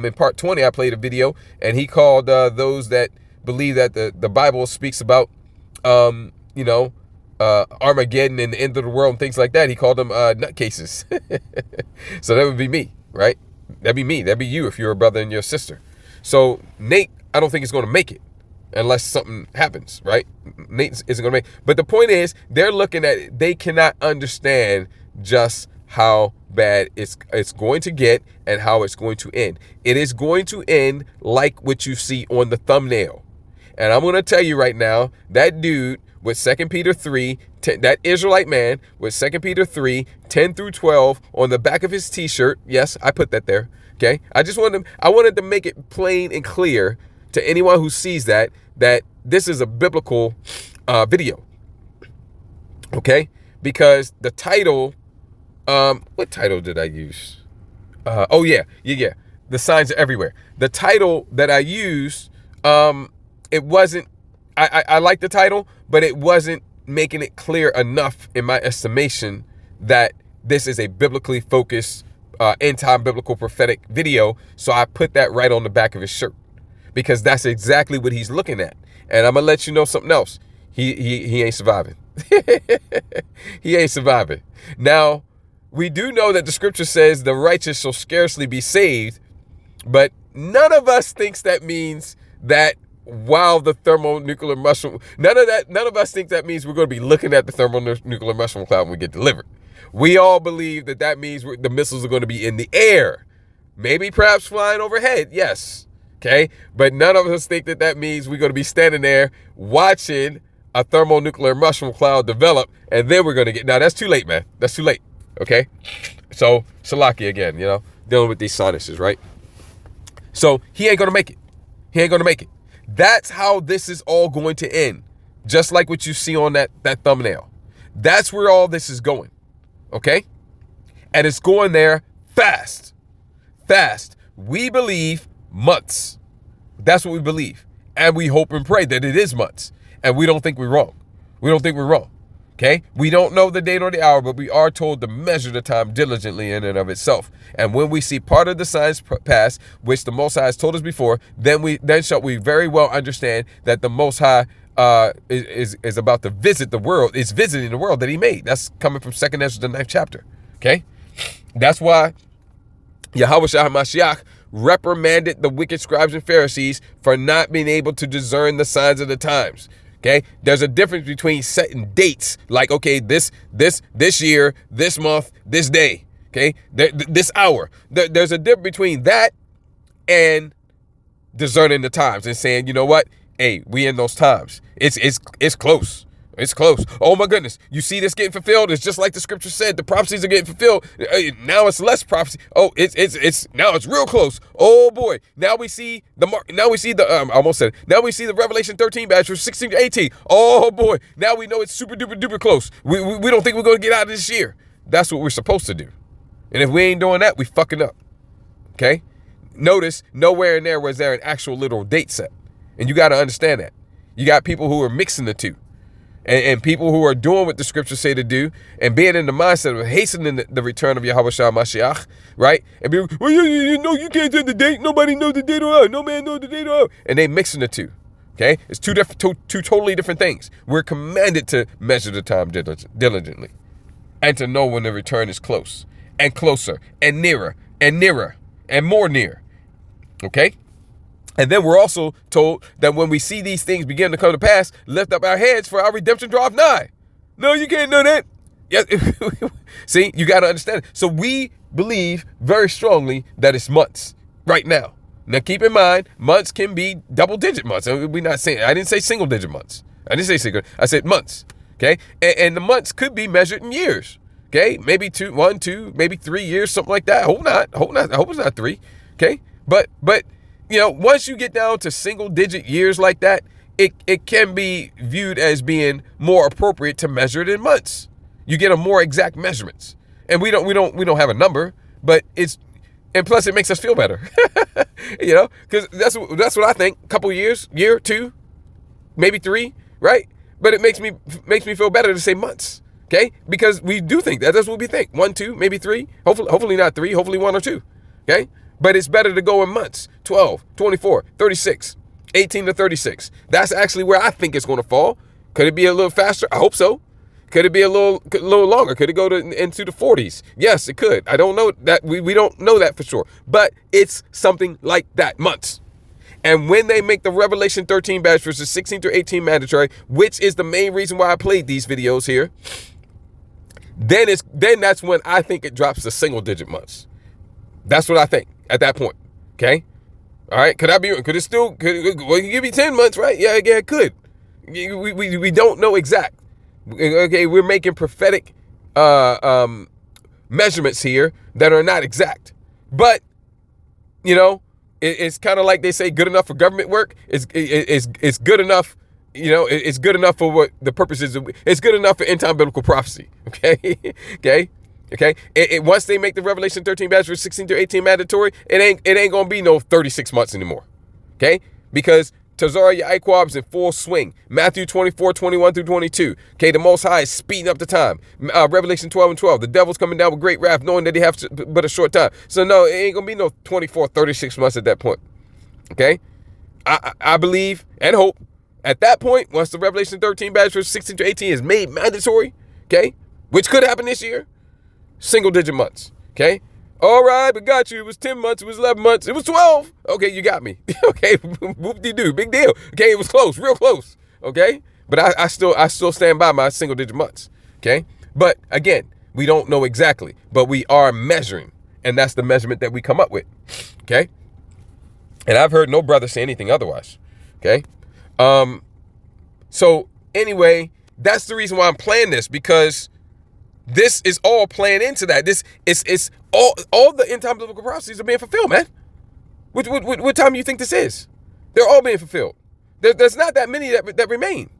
in part 20, I played a video, and he called those that believe that the Bible speaks about, Armageddon and the end of the world and things like that. He called them nutcases. So that would be me, right? That'd be me. That'd be you if you're a brother and your sister. So Nate, I don't think is going to make it. Unless something happens, right? Nate isn't going to make. But the point is, they're looking at it. They cannot understand just how bad it's going to get and how it's going to end. It is going to end like what you see on the thumbnail. And I'm going to tell you right now, that dude with 2 Peter 3, that Israelite man with 2 Peter 3, 10 through 12 on the back of his t-shirt. Yes, I put that there. Okay. I wanted to make it plain and clear to anyone who sees that this is a biblical video. Okay? Because the title, what title did I use? The signs are everywhere. The title that I used, it wasn't, I like the title, but it wasn't making it clear enough in my estimation that this is a biblically focused, end-time biblical prophetic video. So I put that right on the back of his shirt. Because that's exactly what he's looking at. And I'm going to let you know something else. He ain't surviving. He ain't surviving. Now, we do know that the scripture says the righteous shall scarcely be saved. But none of us thinks that means that while the thermonuclear mushroom, none of us think that means we're going to be looking at the thermonuclear mushroom cloud when we get delivered. We all believe that means the missiles are going to be in the air. Maybe perhaps flying overhead. Yes. Okay, but none of us think that means we're going to be standing there watching a thermonuclear mushroom cloud develop, and then we're going to get. Now, that's too late, man. That's too late. Okay, so Salaki again, dealing with these sinuses, right? So he ain't going to make it. He ain't going to make it. That's how this is all going to end, just like what you see on that thumbnail. That's where all this is going. Okay, and it's going there fast. We believe months. That's what we believe. And we hope and pray that it is months. And we don't think we're wrong. Okay? We don't know the date or the hour, but we are told to measure the time diligently in and of itself. And when we see part of the signs pass, which the Most High has told us before, then shall we very well understand that the Most High is about to visit the world. It's visiting the world that he made. That's coming from 2nd Esdras, the 9th chapter. Okay? That's why Yahweh Shah HaMashiach reprimanded the wicked scribes and Pharisees for not being able to discern the signs of the times. Okay, there's a difference between setting dates, like, okay, this year, this month, this day, okay, this hour. There's a difference between that and discerning the times and saying, you know what, hey, we in those times. It's close. It's close. Oh my goodness. You see this getting fulfilled? It's just like the scripture said. The prophecies are getting fulfilled. Now it's less prophecy. Oh, it's now it's real close. Oh boy. Now we see the mark. Now we see the I almost said it. Now we see the Revelation 13 batch from 16 to 18. Oh boy. Now we know it's super duper close. We don't think we're going to get out of this year. That's what we're supposed to do. And if we ain't doing that, we fucking up. Okay? Notice nowhere in there was there an actual literal date set. And you got to understand that. You got people who are mixing the two. And people who are doing what the scriptures say to do and being in the mindset of hastening the return of Yahweh Shah Mashiach, right? And be, well, you can't tell the date. Nobody knows the date or hour. No man knows the date or hour. And they mixing the two, okay? It's two totally different things. We're commanded to measure the time diligently and to know when the return is close and closer and nearer and more near, okay? And then we're also told that when we see these things begin to come to pass, lift up our heads for our redemption draweth nigh. No, you can't know that. Yeah. See, you got to understand. So we believe very strongly that it's months right now. Now, keep in mind, months can be double-digit months. We're not saying, I didn't say single-digit months. I didn't say single. I said months. Okay, and the months could be measured in years. Okay, maybe 1, 2, maybe 3 years, something like that. I hope not. I hope it's not 3. Okay, but once you get down to single-digit years like that, it can be viewed as being more appropriate to measure it in months. You get a more exact measurements, and we don't have a number, but and plus it makes us feel better, because that's what I think. A couple years, year, 2, maybe 3, right? But it makes me feel better to say months, okay? Because we do think that. That's what we think. 1, 2, maybe 3. Hopefully not 3. Hopefully 1 or 2, okay? But it's better to go in months. 12, 24, 36, 18 to 36. That's actually where I think it's going to fall. Could it be a little faster? I hope so. Could it be a little longer? Could it go into the 40s? Yes, it could. I don't know that. We don't know that for sure. But it's something like that, months. And when they make the Revelation 13 badge versus 16 through 18 mandatory, which is the main reason why I played these videos here, then that's when I think it drops to single-digit months. That's what I think at that point. Okay? All right? Could it give me 10 months, right? Yeah, it could. We don't know exact. Okay, we're making prophetic measurements here that are not exact. But, it's kind of like they say good enough for government work. It's good enough, it's good enough for what the purpose is. It's good enough for end-time biblical prophecy. Okay? Okay? Once they make the Revelation 13 badge for 16 to 18 mandatory, it ain't going to be no 36 months anymore. Okay? Because Tazara Yaquab is in full swing. Matthew 24, 21 through 22. Okay, the Most High is speeding up the time. Revelation 12 and 12. The devil's coming down with great wrath, knowing that he has but a short time. So no, it ain't going to be no 24, 36 months at that point. Okay? I believe and hope at that point, once the Revelation 13 badge for 16 to 18 is made mandatory, okay, which could happen this year, single-digit months. Okay? All right, we got you. It was 10 months. It was 11 months. It was 12. Okay, you got me. Okay, whoop-de-doo. Big deal. Okay, it was close, real close. Okay? But I still stand by my single-digit months. Okay? But, again, we don't know exactly. But we are measuring. And that's the measurement that we come up with. Okay? And I've heard no brother say anything otherwise. Okay? So, anyway, that's the reason why I'm playing this. Because this is all playing into that. This is all the end-time biblical prophecies are being fulfilled, man. What time do you think this is? They're all being fulfilled. There's not that many that remain.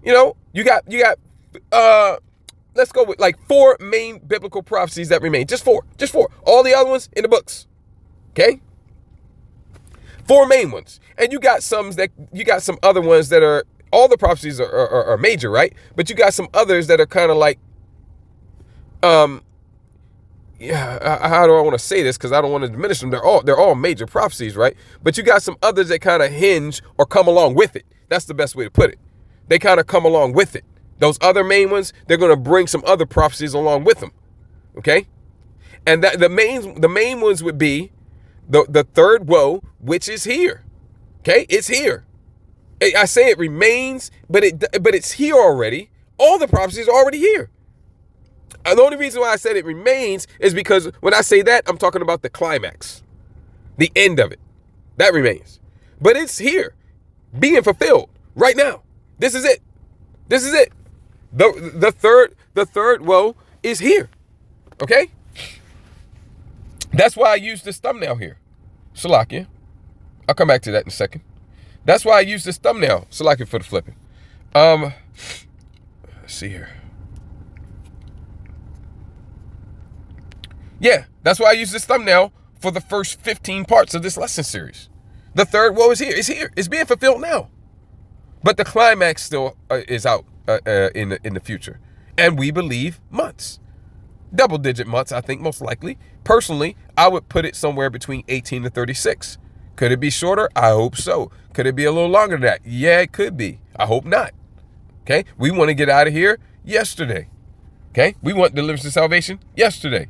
You got let's go with like 4 main biblical prophecies that remain. Just four. All the other ones in the books. Okay? 4 main ones. And you got some other ones that are, all the prophecies are major, right? But you got some others that are kind of like, how do I want to say this? Because I don't want to diminish them. They're all major prophecies, right? But you got some others that kind of hinge or come along with it. That's the best way to put it. They kind of come along with it. Those other main ones, they're going to bring some other prophecies along with them. Okay? And that the main ones would be the third woe, which is here. Okay? It's here. I say it remains, but it's here already. All the prophecies are already here. The only reason why I said it remains is because when I say that, I'm talking about the climax, the end of it. That remains. But it's here, being fulfilled right now. This is it. The third woe is here. Okay? That's why I use this thumbnail here. Salakia. I'll come back to that in a second. That's why I use this thumbnail. Salakia for the flipping. Let's see here. Yeah, that's why I use this thumbnail for the first 15 parts of this lesson series. The third woe is here. It's here. It's being fulfilled now. But the climax still is out in the future. And we believe months. Double-digit months, I think, most likely. Personally, I would put it somewhere between 18 to 36. Could it be shorter? I hope so. Could it be a little longer than that? Yeah, it could be. I hope not. Okay? We want to get out of here yesterday. Okay? We want deliverance and salvation yesterday.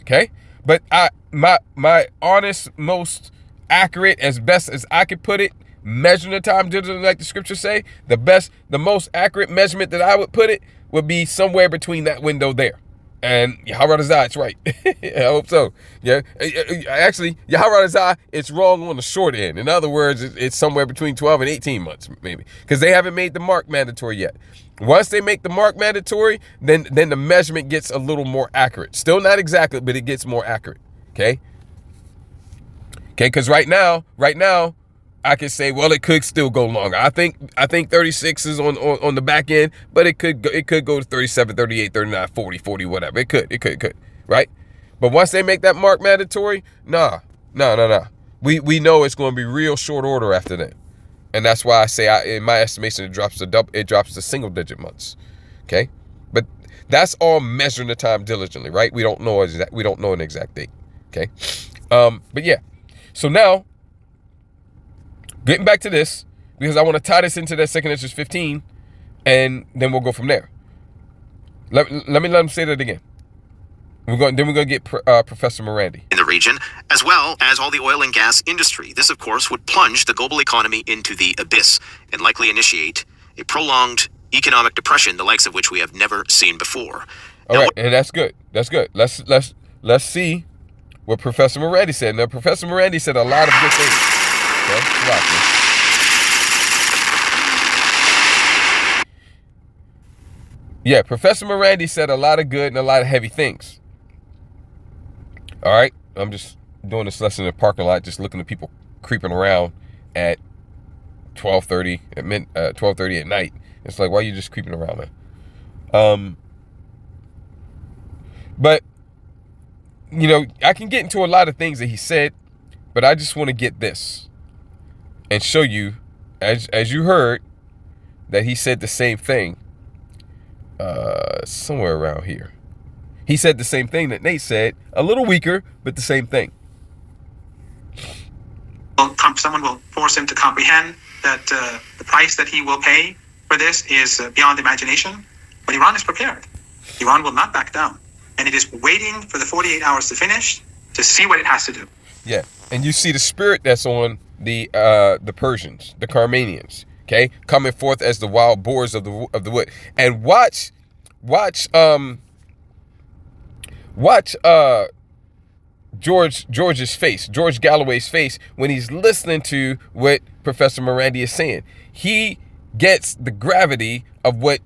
Okay, but my honest, most accurate, as best as I could put it, measuring the time diligently, like the scriptures say, the most accurate measurement that I would put it would be somewhere between that window there. And Yahweh it's right. I hope so. Yeah. Actually, Yahweh it's wrong on the short end. In other words, it's somewhere between 12 and 18 months, maybe. Because they haven't made the mark mandatory yet. Once they make the mark mandatory, then the measurement gets a little more accurate. Still not exactly, but it gets more accurate. Okay? Okay, because right now, I could say, well, it could still go longer. I think 36 is on the back end, but it could go to 37, 38, 39, 40, whatever. It could, right? But once they make that mark mandatory, nah. We know it's going to be real short order after that. And that's why I say, in my estimation, it drops to single digit months. Okay? But that's all measuring the time diligently, right? We don't know an exact date. Okay? But yeah. So now, getting back to this, because I want to tie this into that 2 Esdras 15, and then we'll go from there. Let him say that again. We're going to get Professor Morandi in the region, as well as all the oil and gas industry. This, of course, would plunge the global economy into the abyss and likely initiate a prolonged economic depression, the likes of which we have never seen before. All right, and that's good. That's good. Let's see what Professor Morandi said. Now, Professor Morandi said a lot of good things. Okay? Yeah, Professor Morandi said a lot of good and a lot of heavy things. All right, I'm just doing this lesson in the parking lot, just looking at people creeping around at 12:30 at night. It's like, why are you just creeping around, man? But you know, I can get into a lot of things that he said, but I just want to get this and show you, as you heard, that he said the same thing. Somewhere around here. He said the same thing that Nate said, a little weaker, but the same thing. Well, someone will force him to comprehend that the price that he will pay for this is beyond imagination. But Iran is prepared. Iran will not back down. And it is waiting for the 48 hours to finish to see what it has to do. Yeah, and you see the spirit that's on the Persians, the Carmanians, okay, coming forth as the wild boars of the wood. And watch George's face, George Galloway's face, when he's listening to what Professor Morandi is saying. He gets the gravity of what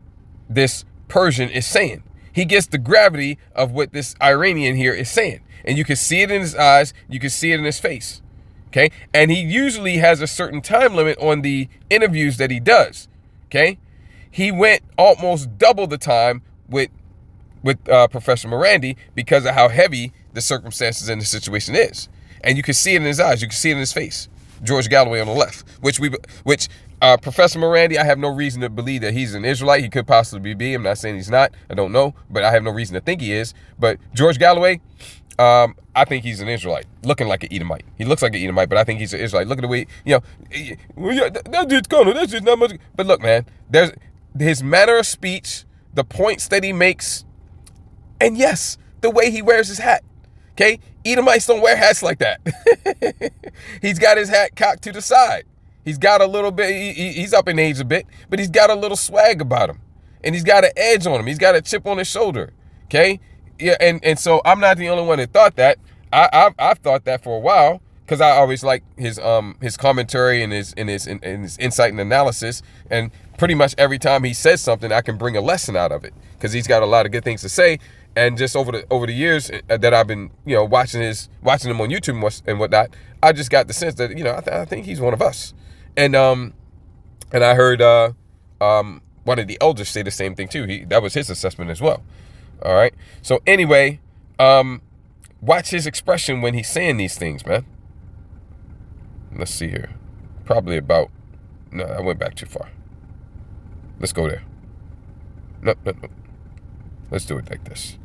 this Persian is saying. He gets the gravity of what this Iranian here is saying. And you can see it in his eyes. You can see it in his face. Okay. And he usually has a certain time limit on the interviews that he does. Okay. He went almost double the time with Professor Morandi because of how heavy the circumstances in the situation is. And you can see it in his eyes. You can see it in his face. George Galloway on the left, which Professor Morandi, I have no reason to believe that he's an Israelite. He could possibly be. I'm not saying he's not. I don't know, but I have no reason to think he is. But George Galloway, I think he's an Israelite, looking like an Edomite. He looks like an Edomite, but I think he's an Israelite. Look at the way, that's just kind of, that's just not much. But look, man, there's his manner of speech, the points that he makes, and yes, the way he wears his hat. Okay, Edomites don't wear hats like that. He's got his hat cocked to the side. He's got a little bit, he's up in age a bit, but he's got a little swag about him. And he's got an edge on him. He's got a chip on his shoulder. Okay? Yeah, and so I'm not the only one that thought that. I've thought that for a while, because I always like his commentary and his insight and analysis. And pretty much every time he says something, I can bring a lesson out of it, because he's got a lot of good things to say. And just over the years that I've been, watching him on YouTube and whatnot, I just got the sense that, I think he's one of us. And I heard one of the elders say the same thing too. That was his assessment as well. All right. So anyway, watch his expression when he's saying these things, man. Let's see here. Probably no, I went back too far. Let's go there. No. Let's do it like this.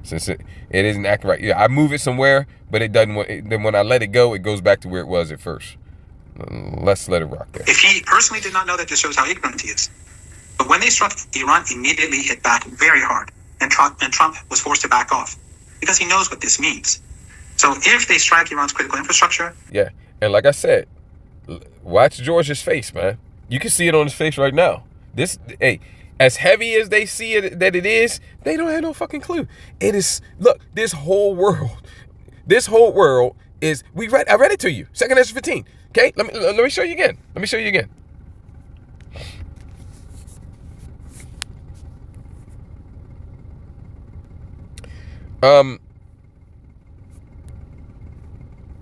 Since it isn't acting right. Yeah, I move it somewhere, but it doesn't. Then when I let it go, it goes back to where it was at first. Let's let it rock there. If he personally did not know that, just shows how ignorant he is. But when they struck, Iran immediately hit back very hard, and Trump was forced to back off because he knows what this means. So if they strike Iran's critical infrastructure, yeah, and like I said, watch George's face, man. You can see it on his face right now. As heavy as they see it that it is, they don't have no fucking clue. It is, look, this whole world is, I read it to you. 2 Esdras 15. Okay, let me show you again. Let me show you again. Let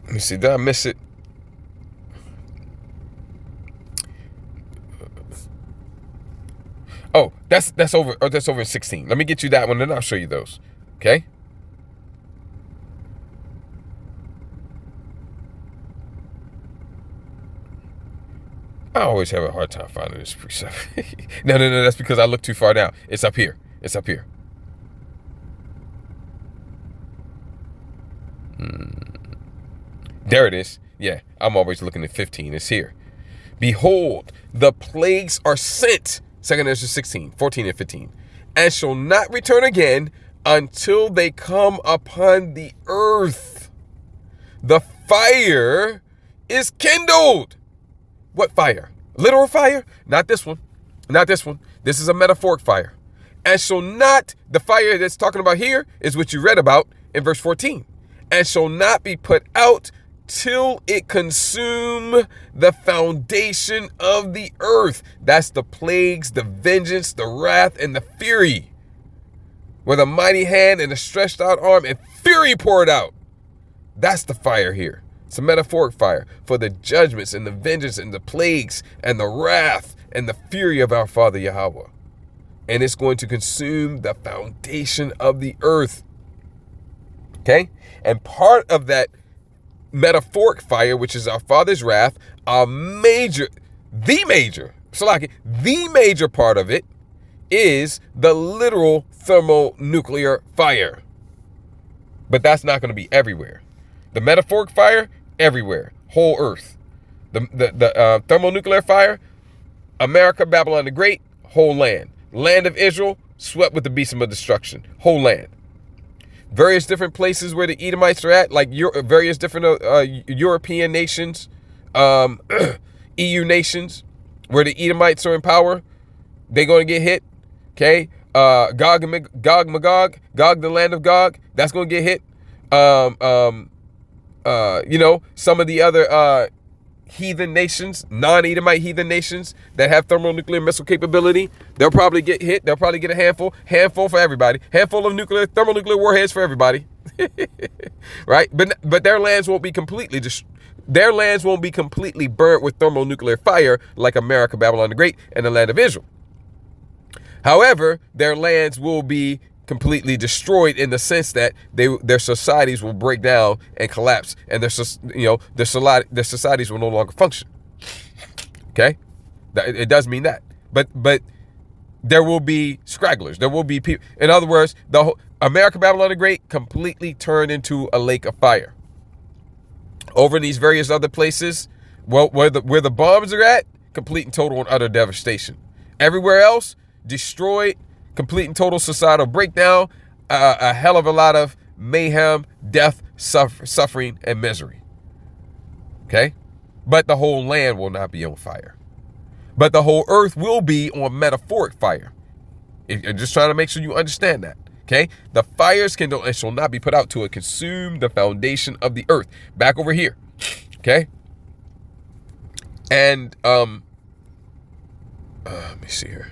me see, did I miss it? Oh, that's over in 16. Let me get you that one, and I'll show you those. Okay? I always have a hard time finding this precept. No, that's because I look too far down. It's up here. It's up here. There it is. Yeah, I'm always looking at 15. It's here. Behold, the plagues are sent. 2 Esdras 16, 14 and 15. And shall not return again until they come upon the earth. The fire is kindled. What fire? Literal fire? Not this one. Not this one. This is a metaphoric fire. And shall not, the fire that's talking about here is what you read about in verse 14. And shall not be put out till it consume the foundation of the earth. That's the plagues, the vengeance, the wrath, and the fury. With a mighty hand and a stretched out arm and fury poured out. That's the fire here. It's a metaphoric fire for the judgments and the vengeance and the plagues and the wrath and the fury of our Father Yahweh. And it's going to consume the foundation of the earth. Okay? And part of that metaphoric fire, which is our Father's wrath, the major part of it is the literal thermonuclear fire. But that's not going to be everywhere. The metaphoric fire, everywhere, whole earth. The thermonuclear fire, America, Babylon the Great, whole land. Land of Israel, swept with the beast of destruction, whole land. Various different places where the Edomites are at, like various different European nations, EU nations, where the Edomites are in power, they're going to get hit. Okay, Gog and Magog, Gog the land of Gog, that's going to get hit. Some of the other heathen nations, non-Edomite heathen nations that have thermonuclear missile capability, they'll probably get hit. They'll probably get a handful for everybody, handful of thermonuclear warheads for everybody, right? But their lands won't be completely burnt with thermonuclear fire like America, Babylon the Great, and the land of Israel. However, their lands will be completely destroyed in the sense that their societies will break down and collapse, and their societies will no longer function. Okay, it does mean that, but there will be stragglers. There will be people. In other words, the whole America, Babylon the Great, completely turned into a lake of fire. Over in these various other places, well, where the bombs are at, complete and total and utter devastation. Everywhere else, destroyed. Complete and total societal breakdown, a hell of a lot of mayhem, death, suffering, and misery. Okay? But the whole land will not be on fire. But the whole earth will be on metaphoric fire. I'm just trying to make sure you understand that. Okay? The fires kindle and shall not be put out till it consume the foundation of the earth. Back over here. Okay? And, let me see here.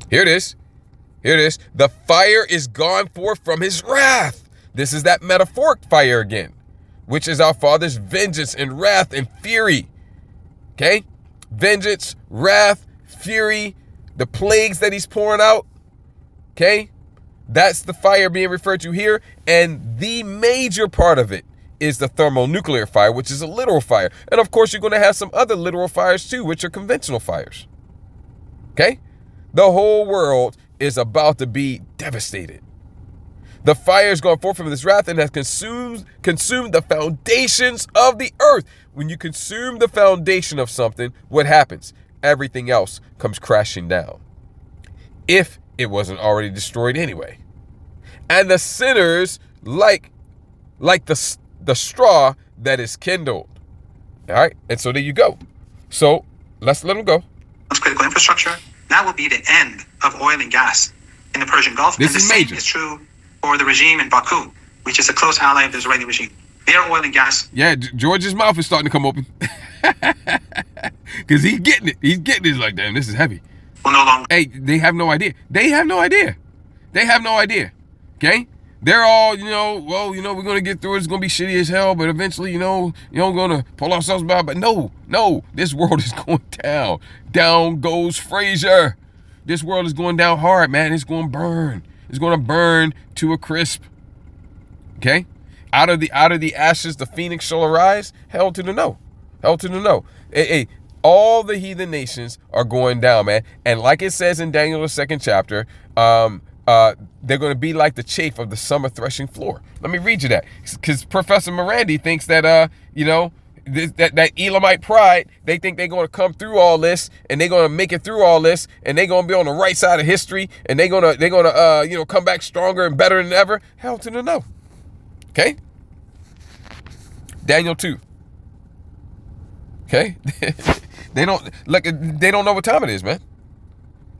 Here it is. The fire is gone forth from his wrath. This is that metaphoric fire again, which is our Father's vengeance and wrath and fury. Okay? Vengeance, wrath, fury, the plagues that he's pouring out. Okay? That's the fire being referred to here. And the major part of it is the thermonuclear fire, which is a literal fire. And of course, you're going to have some other literal fires too, which are conventional fires. Okay? The whole world is about to be devastated. The fire is going forth from this wrath and has consumed the foundations of the earth. When you consume the foundation of something, what happens? Everything else comes crashing down. If it wasn't already destroyed anyway. And the sinners like the straw that is kindled. All right. And so there you go. So let's let them go. critical infrastructure, that will be the end of oil and gas in the Persian Gulf. This and the is same major. is true for the regime in Baku, which is a close ally of the Israeli regime. Their oil and gas. Yeah, George's mouth is starting to come open. Because he's getting it. He's getting it. He's like, damn, this is heavy. Will no longer. Hey, they have no idea. They have no idea. They have no idea. Okay? They're all, well, we're going to get through it. It's going to be shitty as hell, but eventually, we're going to pull ourselves back. But no, this world is going down. Down goes Fraser. This world is going down hard, man. It's going to burn. It's going to burn to a crisp. Okay? Out of the ashes, the phoenix shall arise. Hell to the no. Hell to the no. Hey, all the heathen nations are going down, man. And like it says in Daniel, the 2nd chapter, they're going to be like the chaff of the summer threshing floor. Let me read you that. Because Professor Morandi thinks that, that Elamite pride, they think they're going to come through all this, and they're going to make it through all this, and they're going to be on the right side of history, and they're going to come back stronger and better than ever. Hell to the no. Okay? Daniel 2. Okay? They don't know what time it is, man.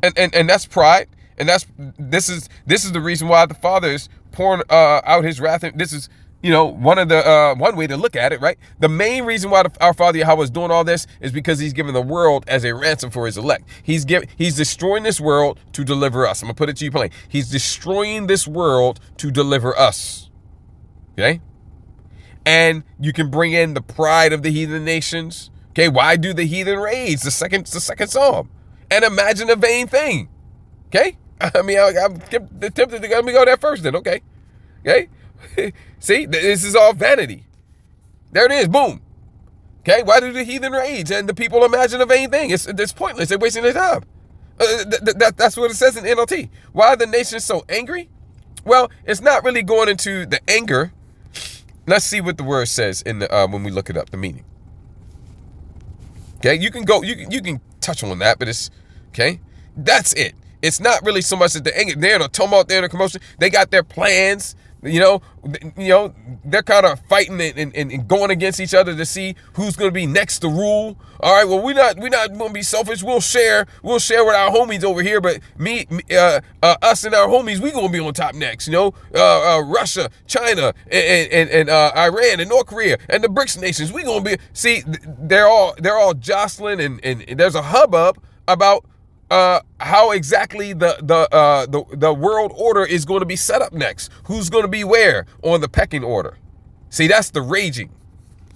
And that's pride. And this is the reason why the Father is pouring out his wrath. And this is, one way to look at it, right? The main reason why our Father Yahweh is doing all this is because he's giving the world as a ransom for his elect. He's destroying this world to deliver us. I'm gonna put it to you plain. He's destroying this world to deliver us. Okay? And you can bring in the pride of the heathen nations. Okay, why do the heathen rage? The second Psalm. And imagine a vain thing. Okay? I mean, I'm tempted to let me go there first then, okay? Okay? See, this is all vanity. There it is, boom. Okay, why do the heathen rage and the people imagine a vain thing? It's pointless, they're wasting their time. That's what it says in NLT. Why are the nations so angry? Well, it's not really going into the anger. Let's see what the word says in the when we look it up, the meaning. Okay, you can touch on that, but it's okay. That's it. It's not really so much that the anger. They're in a tumult. They're in a commotion. They got their plans. They're kind of fighting and going against each other to see who's going to be next to rule. All right. Well, we're not going to be selfish. We'll share with our homies over here. But us and our homies, we going to be on top next. Russia, China, and Iran and North Korea and the BRICS nations. We going to be. See, they're all jostling and there's a hubbub about how exactly the world order is going to be set up next. Who's going to be where on the pecking order? See, that's the raging.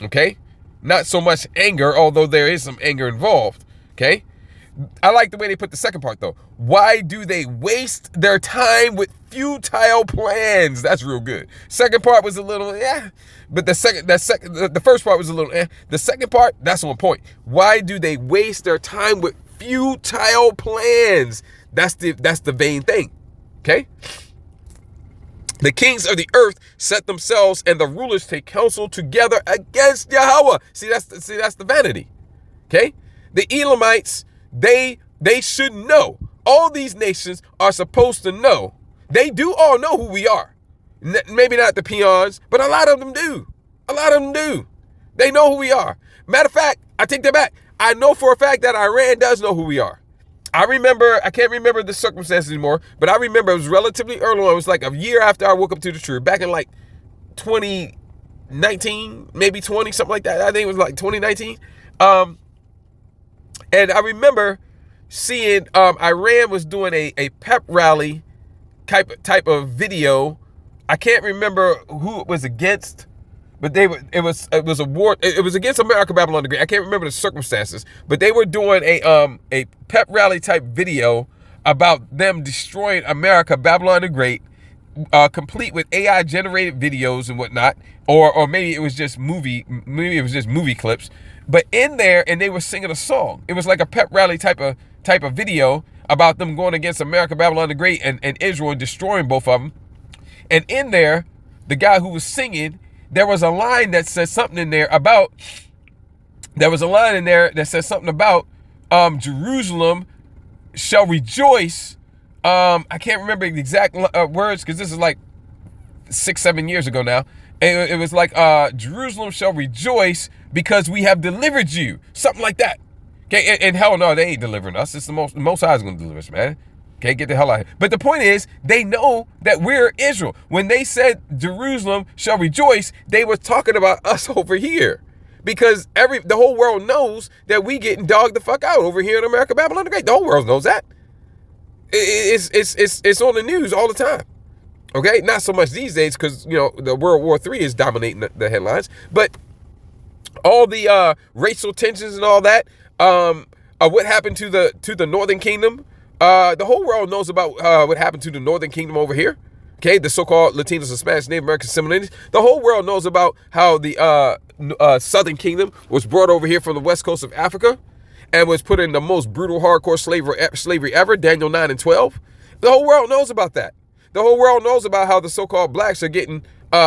Okay? Not so much anger, although there is some anger involved. Okay? I like the way they put the second part though. Why do they waste their time with futile plans? That's real good. Second part was a little but the first part was a little The second part, that's on point. Why do they waste their time with futile plans? That's the vain thing. Okay? The kings of the earth set themselves, and the rulers take counsel together against Yahweh. See, that's the vanity. Okay? The Elamites, they should know. All these nations are supposed to know. They do all know who we are. Maybe not the peons, but a lot of them do. A lot of them do. They know who we are. Matter of fact, I take that back. I know for a fact that Iran does know who we are. I can't remember the circumstances anymore, but I remember it was relatively early on. It was like a year after I woke up to the truth, back in like 2019, maybe 20, something like that. I think it was like 2019. And I remember seeing Iran was doing a pep rally type of video. I can't remember who it was against, but it was a war. It was against America, Babylon the Great. I can't remember the circumstances, but they were doing a pep rally type video about them destroying America, Babylon the Great, complete with AI generated videos and whatnot, or maybe it was just movie clips. But in there, and they were singing a song. It was like a pep rally type of video about them going against America, Babylon the Great, and Israel and destroying both of them. And in there, the guy who was singing, there was a line that said something in there about Jerusalem shall rejoice. I can't remember the exact words because this is like 6-7 years ago now. And it was like Jerusalem shall rejoice because we have delivered you. Something like that. Okay, and hell no, they ain't delivering us. It's the most high is going to deliver us, man. Okay, get the hell out of here. But the point is, they know that we're Israel. When they said Jerusalem shall rejoice, they were talking about us over here. Because the whole world knows that we getting dogged the fuck out over here in America, Babylon the Great. The whole world knows that. It's on the news all the time. Okay, not so much these days because, you know, the World War III is dominating the headlines. But all the racial tensions and all that, what happened to the Northern Kingdom, the whole world knows about what happened to the Northern Kingdom over here. Okay, the so-called Latinos and Spanish Native American similarities. The whole world knows about how the Southern Kingdom was brought over here from the west coast of Africa and was put in the most brutal, hardcore slavery ever, Daniel 9 and 12. The whole world knows about that. The whole world knows about how the so-called blacks are getting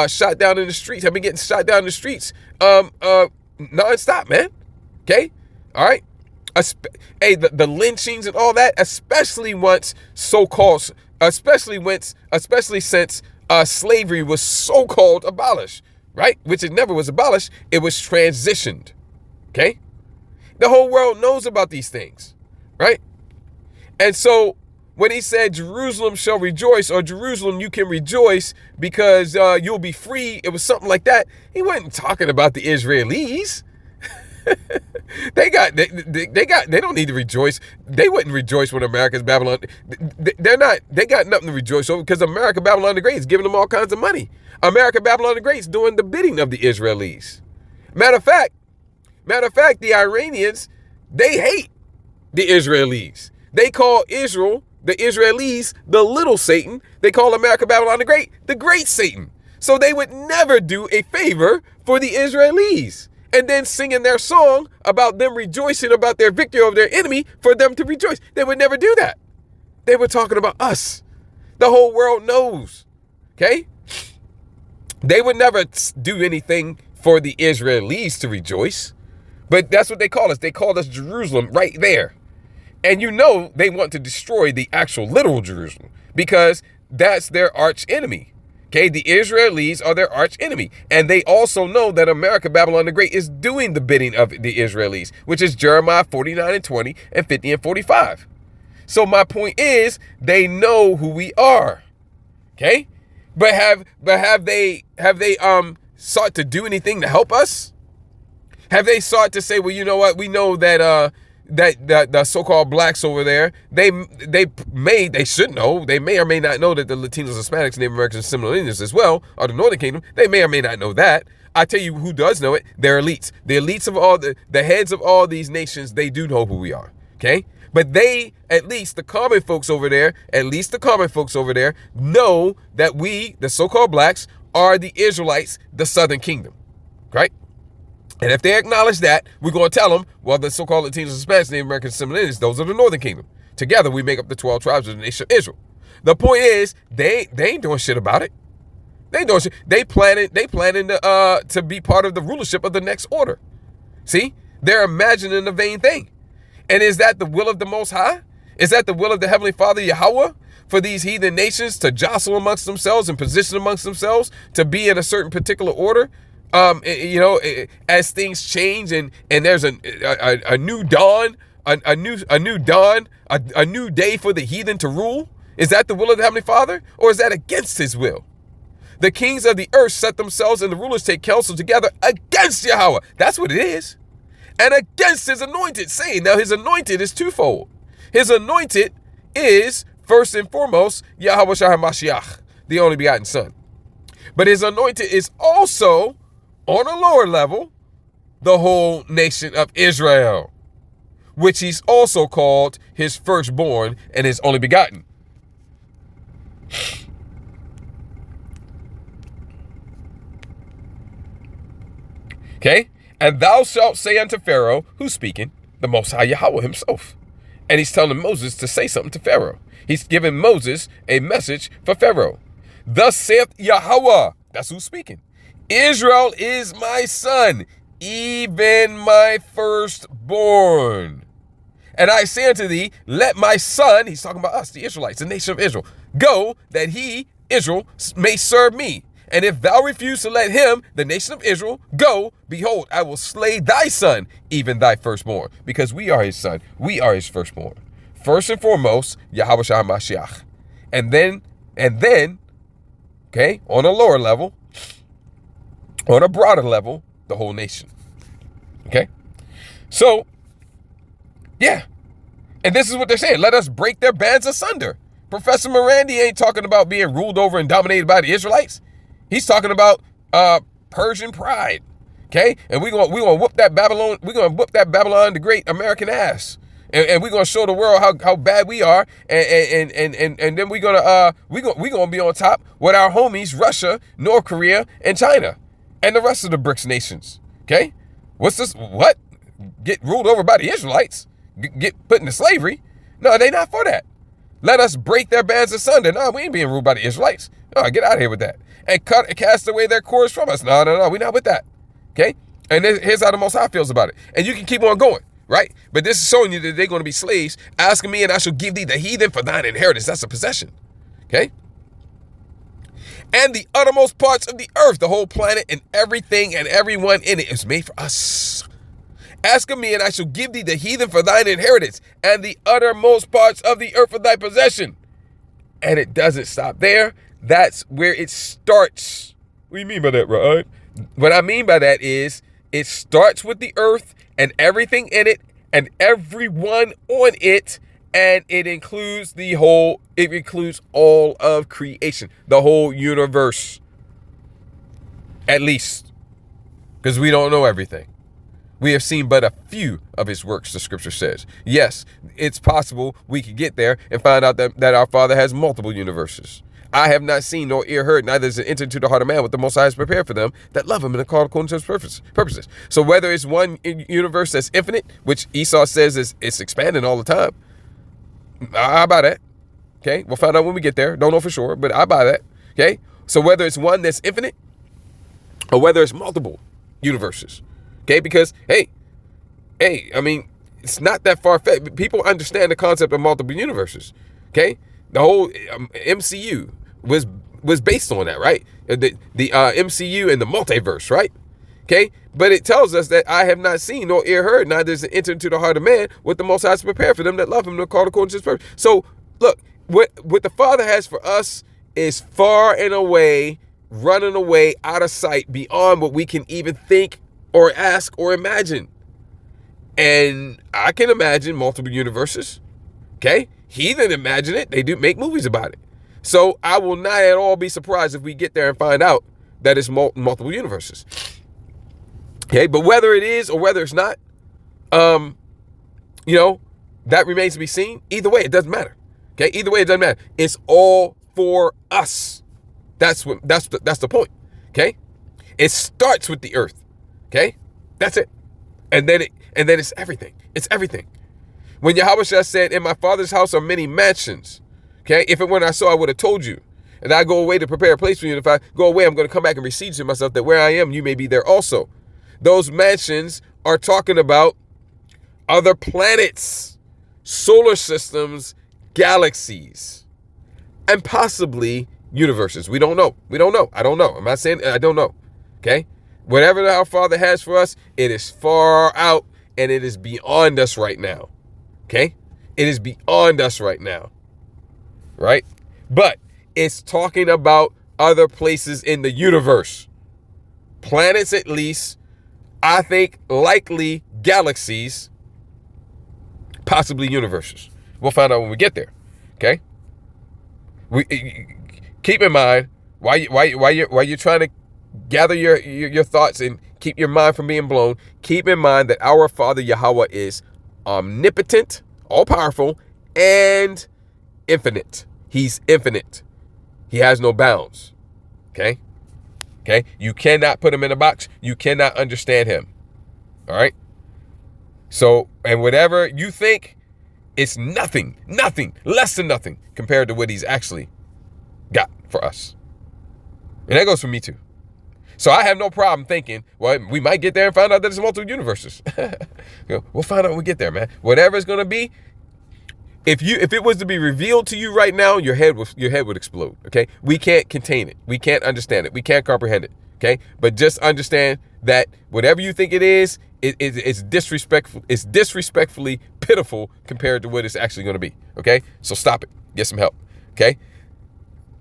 shot down in the streets, have been getting shot down in the streets nonstop, man. Okay? All right? Hey, the lynchings and all that, especially since slavery was so-called abolished, right? Which it never was abolished, it was transitioned. Okay? The whole world knows about these things, right? And so when he said Jerusalem shall rejoice, or Jerusalem you can rejoice because you'll be free, it was something like that. He wasn't talking about the Israelis. They don't need to rejoice. They wouldn't rejoice when America's Babylon. They got nothing to rejoice over because America, Babylon the Great is giving them all kinds of money. America, Babylon the Great is doing the bidding of the Israelis. Matter of fact, the Iranians, they hate the Israelis. They call Israel, the Israelis, the little Satan. They call America, Babylon the great Satan. So they would never do a favor for the Israelis. And then singing their song about them rejoicing about their victory over their enemy for them to rejoice. They would never do that. They were talking about us. The whole world knows. Okay? They would never do anything for the Israelis to rejoice. But that's what they call us. They called us Jerusalem right there. And you know they want to destroy the actual literal Jerusalem because that's their arch enemy. Okay, the Israelis are their arch enemy. And they also know that America, Babylon the Great, is doing the bidding of the Israelis, which is Jeremiah 49 and 20 and 50 and 45. So my point is, they know who we are. Okay? But have they sought to do anything to help us? Have they sought to say, well, you know what? We know that that the so-called blacks over there, they should know, they may or may not know that the Latinos, Hispanics, Native Americans, similar Indians as well are the Northern Kingdom. They may or may not know that. I tell you who does know it. They're elites. The elites of all the heads of all these nations, they do know who we are. Okay? But they, at least the common folks over there, know that we, the so-called blacks, are the Israelites, the Southern Kingdom. Right? And if they acknowledge that, we're going to tell them, well, the so-called Latinos, Hispanics, Native Americans, similarities, those are the Northern Kingdom. Together, we make up the 12 tribes of the nation of Israel. The point is, they ain't doing shit about it. They ain't doing shit. They planning to be part of the rulership of the next order. See? They're imagining a vain thing. And is that the will of the Most High? Is that the will of the Heavenly Father, Yahweh, for these heathen nations to jostle amongst themselves and position amongst themselves to be in a certain particular order? As things change and there's a new dawn, a new day for the heathen to rule. Is that the will of the Heavenly Father, or is that against His will? The kings of the earth set themselves and the rulers take counsel together against Yahweh. That's what it is. And against His anointed, saying, now His anointed is twofold. His anointed is, first and foremost, Yahweh Shah HaMashiach, the only begotten Son. But His anointed is also, on a lower level, the whole nation of Israel, which He's also called His firstborn and His only begotten. Okay? And thou shalt say unto Pharaoh, who's speaking? The Most High Yahweh Himself. And He's telling Moses to say something to Pharaoh. He's giving Moses a message for Pharaoh. Thus saith Yahweh, that's who's speaking. Israel is my son, even my firstborn. And I say unto thee, let my son, he's talking about us, the Israelites, the nation of Israel, go that he, Israel, may serve me. And if thou refuse to let him, the nation of Israel, go, behold, I will slay thy son, even thy firstborn. Because we are his son. We are his firstborn. First and foremost, Yahweh Shah Mashiach. And then, okay, on a lower level, on a broader level, the whole nation. Okay? So, yeah. And this is what they're saying. Let us break their bands asunder. Professor Morandi ain't talking about being ruled over and dominated by the Israelites. He's talking about Persian pride. Okay? And we're gonna whoop that Babylon, the great American ass. And we're gonna show the world how bad we are, and then we're gonna be on top with our homies, Russia, North Korea, and China, and the rest of the BRICS nations. Okay? What's this? What? Get ruled over by the Israelites? Get put into slavery? No, they not for that. Let us break their bands asunder. No, we ain't being ruled by the Israelites. No, get out of here with that. And cast away their cords from us. No, we're not with that. Okay? And here's how the Most High feels about it. And you can keep on going, right? But this is showing you that they're going to be slaves. Asking me, and I shall give thee the heathen for thine inheritance. That's a possession. Okay? And the uttermost parts of the earth, the whole planet and everything and everyone in it is made for us. Ask of me, and I shall give thee the heathen for thine inheritance, and the uttermost parts of the earth for thy possession. And it doesn't stop there. That's where it starts. What do you mean by that, right? What I mean by that is it starts with the earth and everything in it and everyone on it, and it includes all of creation, the whole universe. At least, because we don't know everything. We have seen but a few of his works, the scripture says. Yes, it's possible we could get there and find out that our Father has multiple universes. I have not seen nor ear heard, neither is it entered into the heart of man what the Most High has prepared for them that love him and are called according to his purposes. So whether it's one universe that's infinite, which Esau says it's expanding all the time, I buy that. Okay, we'll find out when we get there. Don't know for sure, but I buy that. Okay, so whether it's one that's infinite or whether it's multiple universes. Okay, because, hey, I mean, it's not that far-fetched. People understand the concept of multiple universes. Okay, the whole MCU was based on that, right? The MCU and the multiverse, right? Okay, but it tells us that I have not seen nor ear heard, neither is it entered into the heart of man what the Most High has prepared for them that love him and are called according to his purpose. So, look, what the Father has for us is far and away, running away, out of sight, beyond what we can even think or ask or imagine. And I can imagine multiple universes. Okay? Heathen imagine it. They do make movies about it. So I will not at all be surprised if we get there and find out that it's multiple universes. Okay? But whether it is or whether it's not, that remains to be seen. Either way, it doesn't matter. Okay? Either way, it doesn't matter. It's all for us. That's the point. Okay? It starts with the earth. Okay, that's it, and then it's everything. It's everything. When Yahweh said, "In my Father's house are many mansions," okay, if it weren't I so, I would have told you. And I go away to prepare a place for you. And if I go away, I'm going to come back and receive to myself, that where I am, you may be there also. Those mansions are talking about other planets, solar systems, galaxies, and possibly universes. We don't know. I don't know. I'm not saying I don't know. Okay. Whatever our Father has for us, it is far out and it is beyond us right now. Okay? It is beyond us right now. Right? But it's talking about other places in the universe. Planets at least. I think likely galaxies. Possibly universes. We'll find out when we get there. Okay? Keep in mind, while you're trying to gather your thoughts and keep your mind from being blown, keep in mind that our Father Yahweh is omnipotent, all-powerful, and infinite. He's infinite. He has no bounds. Okay? Okay? You cannot put him in a box. You cannot understand him. All right? So, and whatever you think, it's nothing, less than nothing compared to what he's actually got for us. And that goes for me too. So I have no problem thinking, well, we might get there and find out that it's multiple universes. We'll find out when we get there, man. Whatever it's going to be, If it was to be revealed to you right now, your head would explode. Okay, we can't contain it. We can't understand it. We can't comprehend it. Okay, but just understand that whatever you think it is, it's disrespectful. It's disrespectfully pitiful compared to what it's actually going to be. Okay, so stop it. Get some help. Okay.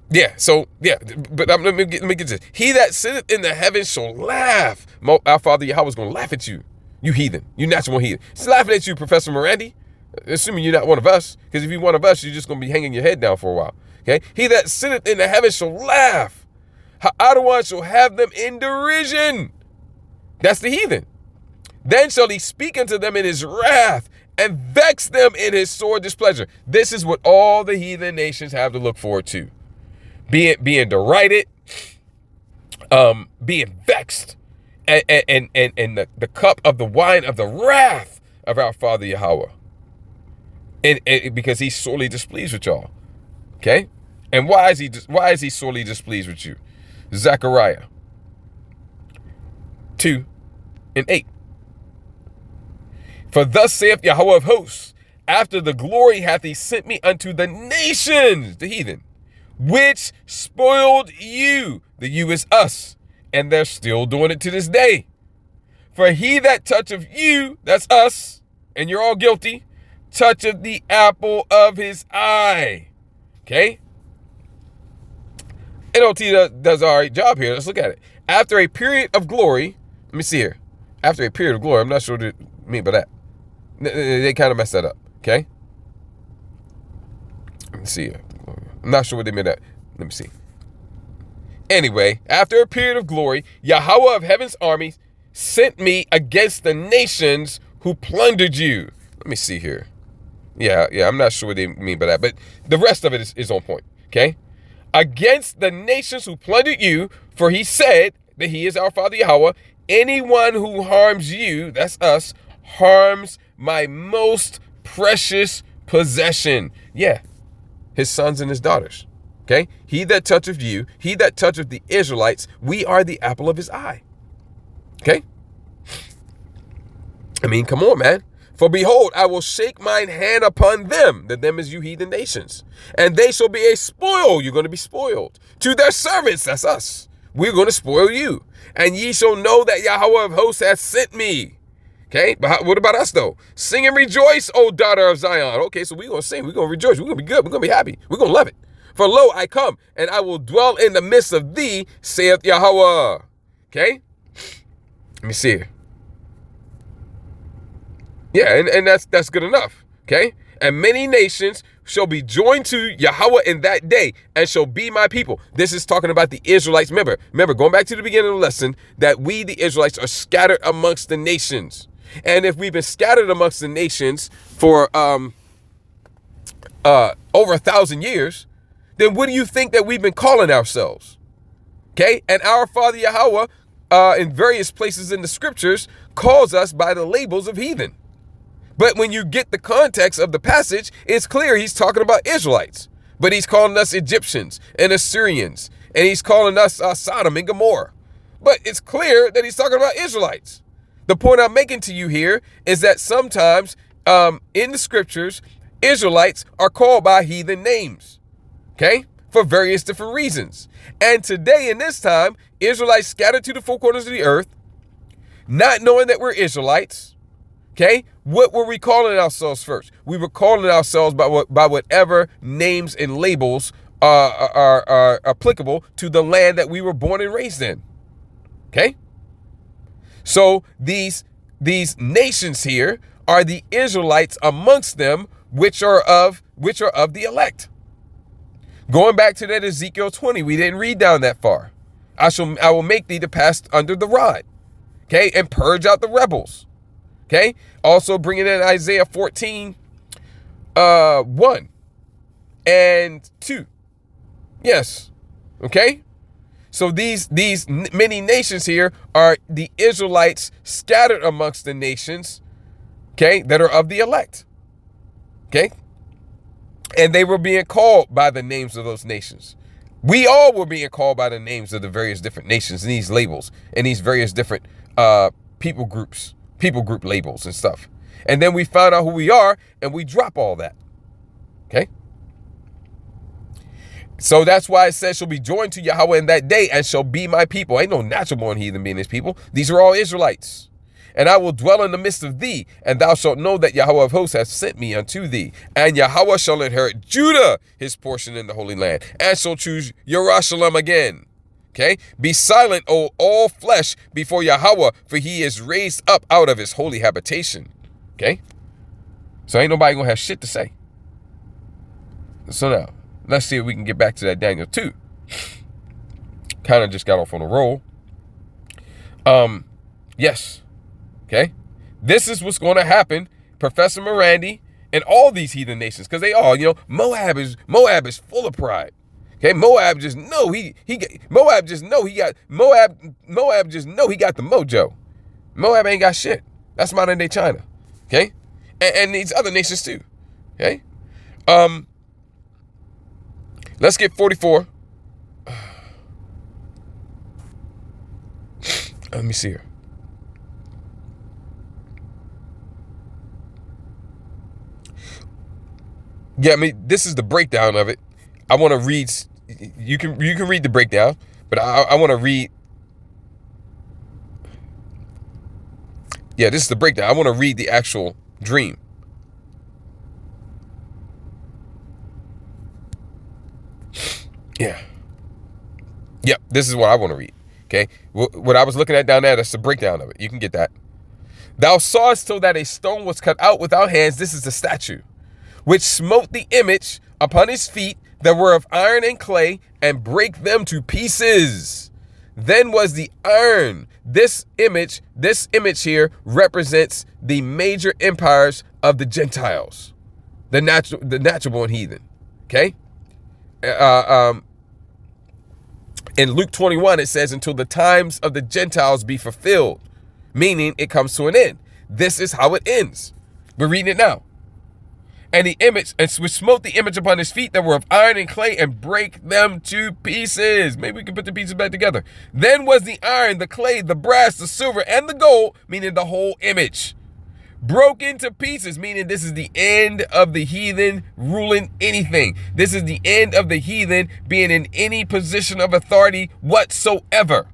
Yeah. So yeah, but let me get this. He that sitteth in the heavens shall laugh. Our Father Yahweh is going to laugh at you. You heathen. You natural heathen. He's laughing at you, Professor Morandi. Assuming you're not one of us, because if you're one of us, you're just going to be hanging your head down for a while. Okay? He that sitteth in the heavens shall laugh. Ha'adawah shall have them in derision. That's the heathen. Then shall he speak unto them in his wrath and vex them in his sore displeasure. This is what all the heathen nations have to look forward to. Being derided, being vexed, and the cup of the wine of the wrath of our Father Yahweh. And because he's sorely displeased with y'all. Okay? And why is he sorely displeased with you? Zechariah 2:8. For thus saith Yahweh of hosts, after the glory hath he sent me unto the nations, the heathen, which spoiled you. The you is us. And they're still doing it to this day. For he that toucheth you, that's us, and you're all guilty, toucheth the apple of his eye. Okay? NLT does an all right job here. Let's look at it. After a period of glory, let me see here. After a period of glory, I'm not sure what they mean by that. They kind of messed that up. Okay? Let me see here. I'm not sure what they meant that. Let me see. Anyway, after a period of glory, Yahweh of heaven's armies sent me against the nations who plundered you. Let me see here. Yeah, I'm not sure what they mean by that, but the rest of it is on point, okay? Against the nations who plundered you, for he said that he is our Father Yahweh, anyone who harms you, that's us, harms my most precious possession. Yeah, his sons and his daughters, okay? He that toucheth you, he that toucheth the Israelites, we are the apple of his eye, okay? I mean, come on, man. For behold, I will shake mine hand upon them, that them is you heathen nations, and they shall be a spoil, you're going to be spoiled, to their servants, that's us, we're going to spoil you, and ye shall know that Yahweh of hosts hath sent me. Okay, but what about us though? Sing and rejoice, O daughter of Zion. Okay, so we're going to sing, we're going to rejoice, we're going to be good, we're going to be happy, we're going to love it. For lo, I come, and I will dwell in the midst of thee, saith Yahweh. Okay, let me see here. Yeah, and that's good enough, okay? And many nations shall be joined to Yahweh in that day and shall be my people. This is talking about the Israelites. Remember, going back to the beginning of the lesson, that we, the Israelites, are scattered amongst the nations. And if we've been scattered amongst the nations for over 1,000 years, then what do you think that we've been calling ourselves? Okay? And our Father Yahweh, in various places in the scriptures, calls us by the labels of heathen. But when you get the context of the passage, it's clear he's talking about Israelites. But he's calling us Egyptians and Assyrians. And he's calling us Sodom and Gomorrah. But it's clear that he's talking about Israelites. The point I'm making to you here is that sometimes in the scriptures, Israelites are called by heathen names. Okay? For various different reasons. And today in this time, Israelites scattered to the four corners of the earth, not knowing that we're Israelites. Okay, what were we calling ourselves first? We were calling ourselves by whatever names and labels are applicable to the land that we were born and raised in. Okay, so these nations here are the Israelites amongst them, which are of the elect. Going back to that Ezekiel 20, we didn't read down that far. I will make thee to pass under the rod, okay, and purge out the rebels. Okay, also bringing in Isaiah 14, 1 and 2. Yes, okay. So these many nations here are the Israelites scattered amongst the nations, okay, that are of the elect. Okay, and they were being called by the names of those nations. We all were being called by the names of the various different nations and these labels and these various different people group labels and stuff. And then we found out who we are and we drop all that. Okay? So that's why it says, shall be joined to Yahweh in that day and shall be my people. Ain't no natural born heathen being his people. These are all Israelites. And I will dwell in the midst of thee, and thou shalt know that Yahweh of hosts hath sent me unto thee. And Yahweh shall inherit Judah, his portion in the Holy Land, and shall choose Jerusalem again. Okay? Be silent, O all flesh, before Yahweh, for he is raised up out of his holy habitation. Okay? So ain't nobody gonna have shit to say. So now, let's see if we can get back to that Daniel 2. Kind of just got off on a roll. Yes. Okay. This is what's going to happen. Professor Morandi and all these heathen nations, because they all, Moab is full of pride. Okay. Moab just know he got the mojo. Moab ain't got shit. That's modern day China. Okay. And these other nations too. Okay. Let's get 44. Let me see here. Yeah, I mean, this is the breakdown of it. I want to read. You can read the breakdown, but I want to read. Yeah, this is the breakdown. I want to read the actual dream. Yeah. Yep, this is what I want to read. Okay. What I was looking at down there, that's the breakdown of it. You can get that. Thou sawest till that a stone was cut out without hands. This is the statue, which smote the image upon his feet that were of iron and clay, and brake them to pieces. Then was the iron. This image here represents the major empires of the Gentiles, the natural born heathen. Okay. In Luke 21, it says, until the times of the Gentiles be fulfilled, meaning it comes to an end. This is how it ends. We're reading it now. And the image, and which smote the image upon his feet that were of iron and clay, and brake them to pieces. Maybe we can put the pieces back together. Then was the iron, the clay, the brass, the silver, and the gold, meaning the whole image, broke into pieces, meaning this is the end of the heathen ruling anything. This is the end of the heathen being in any position of authority whatsoever.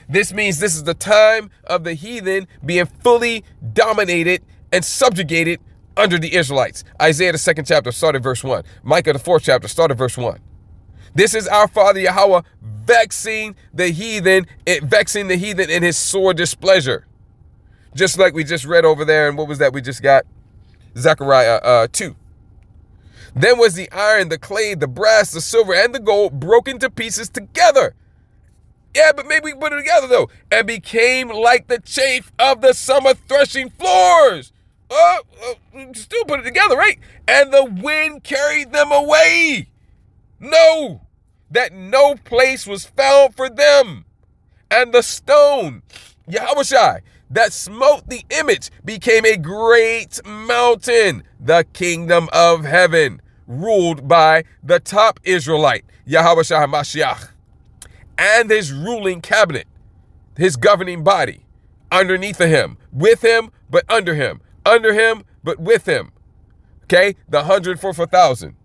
This means this is the time of the heathen being fully dominated and subjugated under the Israelites. Isaiah the 2nd chapter, start at verse 1. Micah the 4th chapter, start at verse 1. This is our Father Yahweh vexing the heathen in his sore displeasure. Just like we just read over there, and what was that we just got? Zechariah 2. Then was the iron, the clay, the brass, the silver, and the gold broken to pieces together. Yeah, but maybe we can put it together though. And became like the chaff of the summer threshing floors. Still put it together, right? And the wind carried them away. No, that no place was found for them. And the stone, Yahushai, that smote the image became a great mountain, the kingdom of heaven, ruled by the top Israelite, Yahushua HaMashiach, and his ruling cabinet, his governing body, underneath of him, with him, but under him but with him. Okay, the 144,000,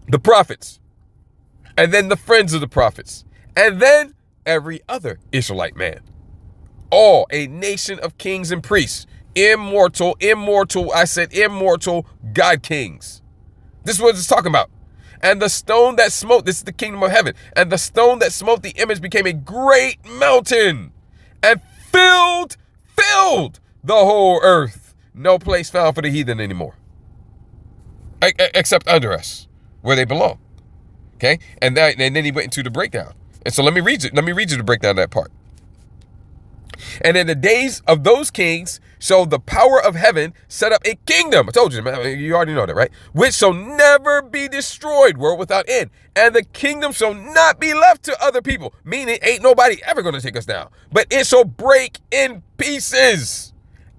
the prophets, and then the friends of the prophets, and then every other Israelite man. All a nation of kings and priests, immortal, God kings. This is what it's talking about. And the stone that smote, this is the kingdom of heaven, and the stone that smote the image became a great mountain and filled the whole earth. No place found for the heathen anymore, except under us, where they belong. Okay, and then he went into the breakdown. And so let me read you the breakdown of that part. And in the days of those kings, shall the power of heaven set up a kingdom. I told you, man, you already know that, right? Which shall never be destroyed, world without end. And the kingdom shall not be left to other people. Meaning, ain't nobody ever going to take us down. But it shall break in pieces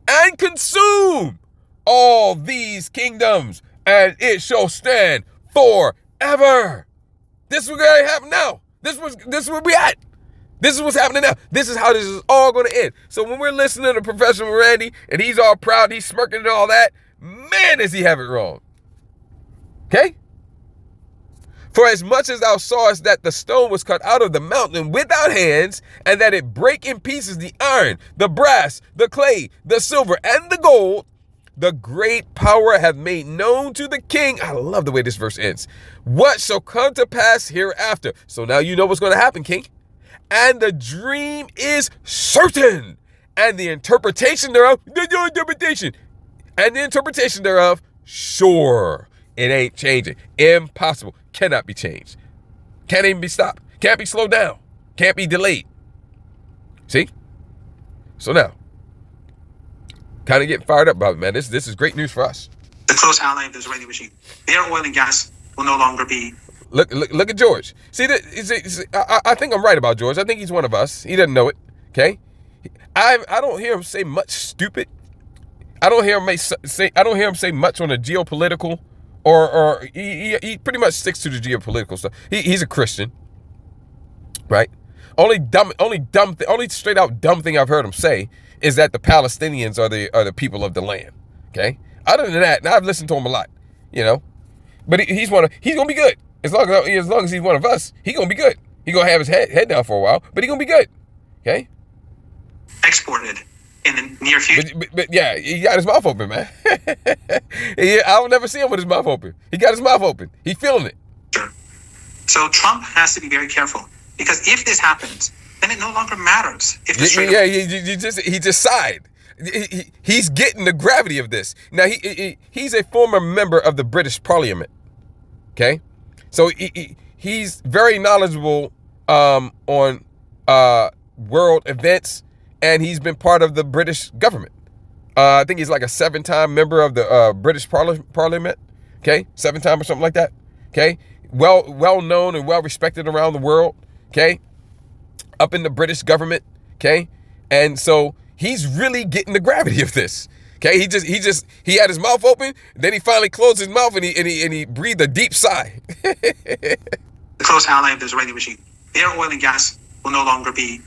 and consume all these kingdoms. And it shall stand forever. This is what's going to happen now. This is where we at. This is what's happening now. This is how this is all going to end. So when we're listening to Professor Morandi and he's all proud, he's smirking and all that, man, does he have it wrong. Okay? For as much as thou sawest that the stone was cut out of the mountain without hands, and that it brake in pieces the iron, the brass, the clay, the silver, and the gold, the great power hath made known to the king. I love the way this verse ends. What shall come to pass hereafter? So now you know what's going to happen, king. And the dream is certain, and the interpretation thereof, sure. It ain't changing. Impossible. Cannot be changed. Can't even be stopped. Can't be slowed down. Can't be delayed. See? So now, kind of getting fired up about it, man. This is great news for us. The close ally of the Israeli regime. Their oil and gas will no longer be. Look at George. See, I think I'm right about George. I think he's one of us. He doesn't know it. Okay? I don't hear him say much stupid. I don't hear him say much on the geopolitical. Or he pretty much sticks to the geopolitical stuff. He's a Christian, right? Only straight out dumb thing I've heard him say is that the Palestinians are the people of the land. Okay. Other than that, now I've listened to him a lot, you know. But he's gonna be good as long as he's one of us. He's gonna be good. He's gonna have his head down for a while, but he's gonna be good. Okay. Exported in the near future. But yeah, he got his mouth open, man. I will never see him with his mouth open. He got his mouth open. He's feeling it. Sure. So Trump has to be very careful, because if this happens, then it no longer matters. If the he just sighed. He's getting the gravity of this. Now he's a former member of the British Parliament. Okay, so he's very knowledgeable on world events. And he's been part of the British government. I think he's like a 7-time member of the British Parliament. Okay, 7-time or something like that. Okay, well known and well respected around the world. Okay, up in the British government. Okay, and so he's really getting the gravity of this. Okay, he had his mouth open, then he finally closed his mouth and he breathed a deep sigh. The close ally of the Israeli regime. Their oil and gas will no longer be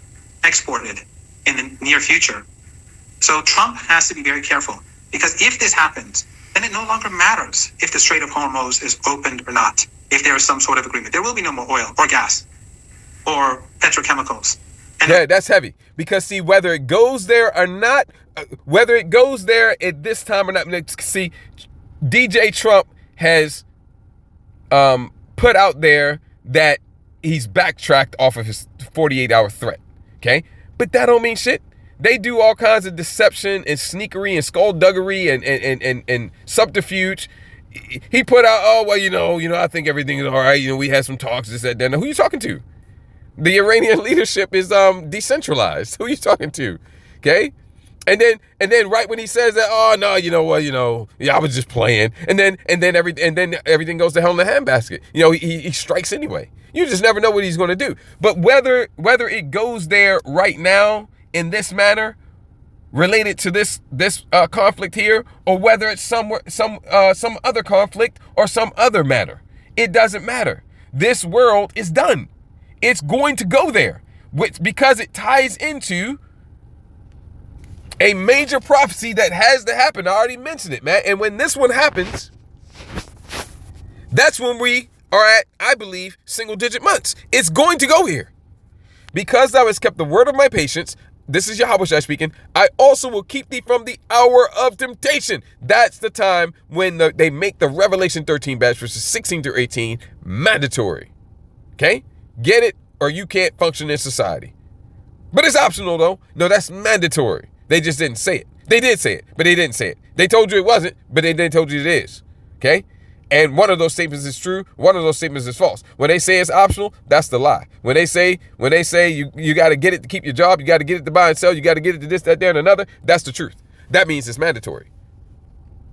exported in the near future. So Trump has to be very careful, because if this happens, then it no longer matters if the Strait of Hormuz is opened or not. If there is some sort of agreement, there will be no more oil or gas or petrochemicals. And yeah, that's heavy, because see, whether it goes there or not, whether it goes there at this time or not, see, DJ Trump has put out there that he's backtracked off of his 48-hour threat. Okay. But that don't mean shit. They do all kinds of deception and sneakery and skullduggery and subterfuge. He put out, oh, well, you know, I think everything is all right. You know, we had some talks, this, that, that. Now, who are you talking to? The Iranian leadership is decentralized. Who are you talking to? Okay? And then right when he says that, oh no, yeah, I was just playing. And then everything goes to hell in the handbasket. You know, he strikes anyway. You just never know what he's going to do. But whether it goes there right now in this manner, related to this conflict here, or whether it's some other conflict or some other matter, it doesn't matter. This world is done. It's going to go there, because it ties into a major prophecy that has to happen. I already mentioned it, man. And when this one happens, that's when we are at, I believe, single-digit months. It's going to go here. Because thou hast kept the word of my patience, this is Yahweh speaking, I also will keep thee from the hour of temptation. That's the time when they make the Revelation 13 batch, verses 16 through 18, mandatory. Okay? Get it, or you can't function in society. But it's optional, though. No, that's mandatory. They just didn't say it. They did say it, but they didn't say it. They told you it wasn't, but they told you it is. Okay? And one of those statements is true. One of those statements is false. When they say it's optional, that's the lie. When they say you got to get it to keep your job, you got to get it to buy and sell, you got to get it to this, that, there, and another, that's the truth. That means it's mandatory.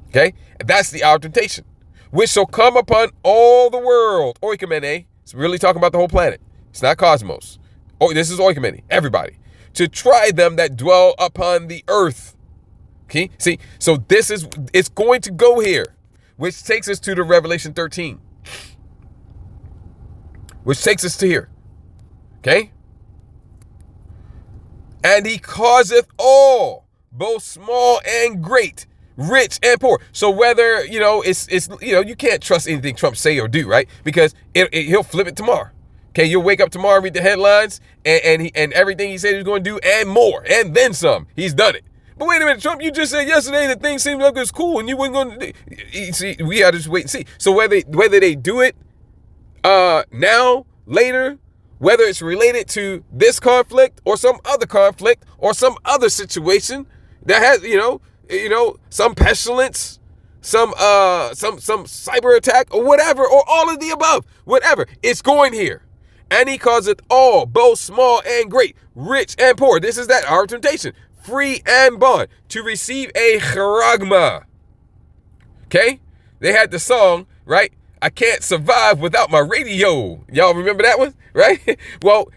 Okay? That's the hour of temptation, which shall come upon all the world. Oikumene. It's really talking about the whole planet. It's not cosmos. Oh, this is oikumene. Everybody. To try them that dwell upon the earth. Okay? See, so it's going to go here, which takes us to the Revelation 13. Which takes us to here. Okay? And he causeth all, both small and great, rich and poor. So whether, it's you can't trust anything Trump say or do, right? Because he'll flip it tomorrow. Okay, you'll wake up tomorrow, read the headlines, and everything he said he was going to do and more, and then some. He's done it. But wait a minute, Trump, you just said yesterday that things seemed like it was cool and you weren't going to. See, we got to just wait and see. So whether they do it now, later, whether it's related to this conflict or some other conflict or some other situation that has, some pestilence, some cyber attack or whatever, or all of the above, whatever, it's going here. And he calls it all, both small and great, rich and poor. This is that our temptation, free and bond, to receive a charagma. Okay? They had the song, right? I can't survive without my radio. Y'all remember that one, right? Well,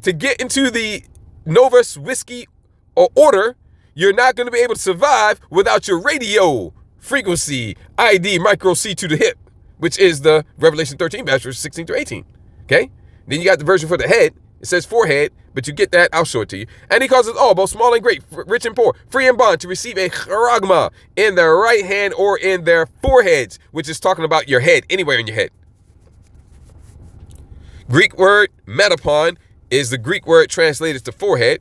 to get into the Novus whiskey or order, you're not going to be able to survive without your radio frequency ID micro C to the hip, which is the Revelation 13 verses 16 through 18. Okay? Then you got the version for the head. It says forehead, but you get that. I'll show it to you. And he calls it all, both small and great, rich and poor, free and bond, to receive a charagma in their right hand or in their foreheads, which is talking about your head, anywhere in your head. Greek word metapon is the Greek word translated to forehead.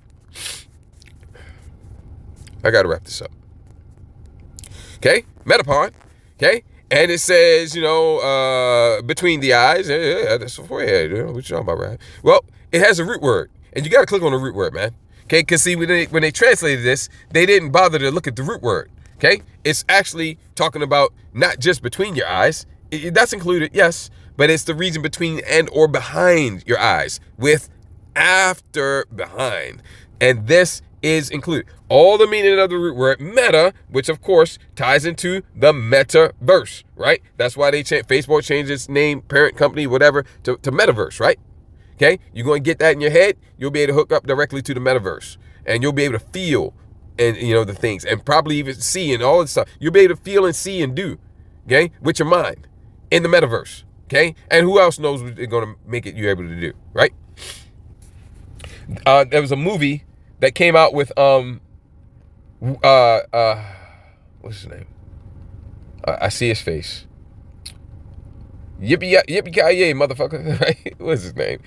I got to wrap this up. Okay, metapon. Okay, and it says, between the eyes. Yeah, that's the forehead. What you talking about, right? Well, it has a root word, and you got to click on the root word, man. Okay, because see, when they translated this, they didn't bother to look at the root word. Okay, it's actually talking about not just between your eyes. That's included, yes, but it's the region between and or behind your eyes, with after behind, and this is included. All the meaning of the root word meta, which of course ties into the metaverse, right? That's why Facebook changed its name, parent company, whatever, to metaverse, right? Okay, you're going to get that in your head. You'll be able to hook up directly to the metaverse, and you'll be able to feel and the things, and probably even see and all this stuff. You'll be able to feel and see and do, okay, with your mind in the metaverse, okay? And who else knows what they're going to make it you able to do, right? There was a movie that came out with what's his name? I see his face. Yippee-ki-yay, motherfucker. Right? What's his name?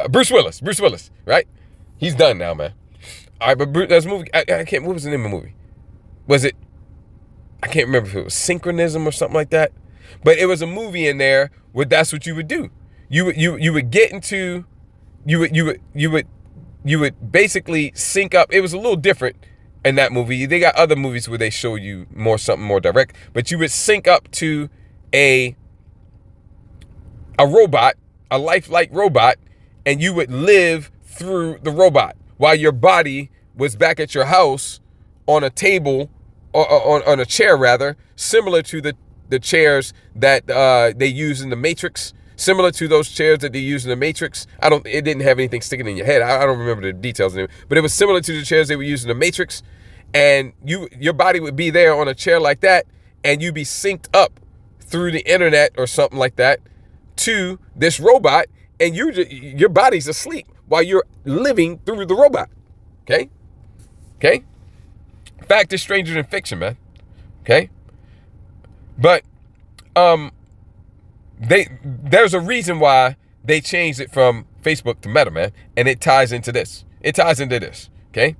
Bruce Willis, right? He's done now, man. All right, but there's a movie. I can't. What was the name of the movie? Was it? I can't remember if it was Synchronism or something like that. But it was a movie in there where that's what you would do. You would get into. You would basically sync up. It was a little different in that movie. They got other movies where they show you something more direct, but you would sync up to a robot, a lifelike robot, and you would live through the robot while your body was back at your house on a table, or on a chair rather, similar to the chairs that they use in the Matrix. Similar to those chairs that they use in the Matrix. It didn't have anything sticking in your head. I don't remember the details of it, but it was similar to the chairs they would use in the Matrix. And your body would be there on a chair like that, and you'd be synced up through the internet or something like that to this robot, and your body's asleep while you're living through the robot. Okay? Fact is stranger than fiction, man. Okay? But there's a reason why they changed it from Facebook to Meta, man, and it ties into this. Okay?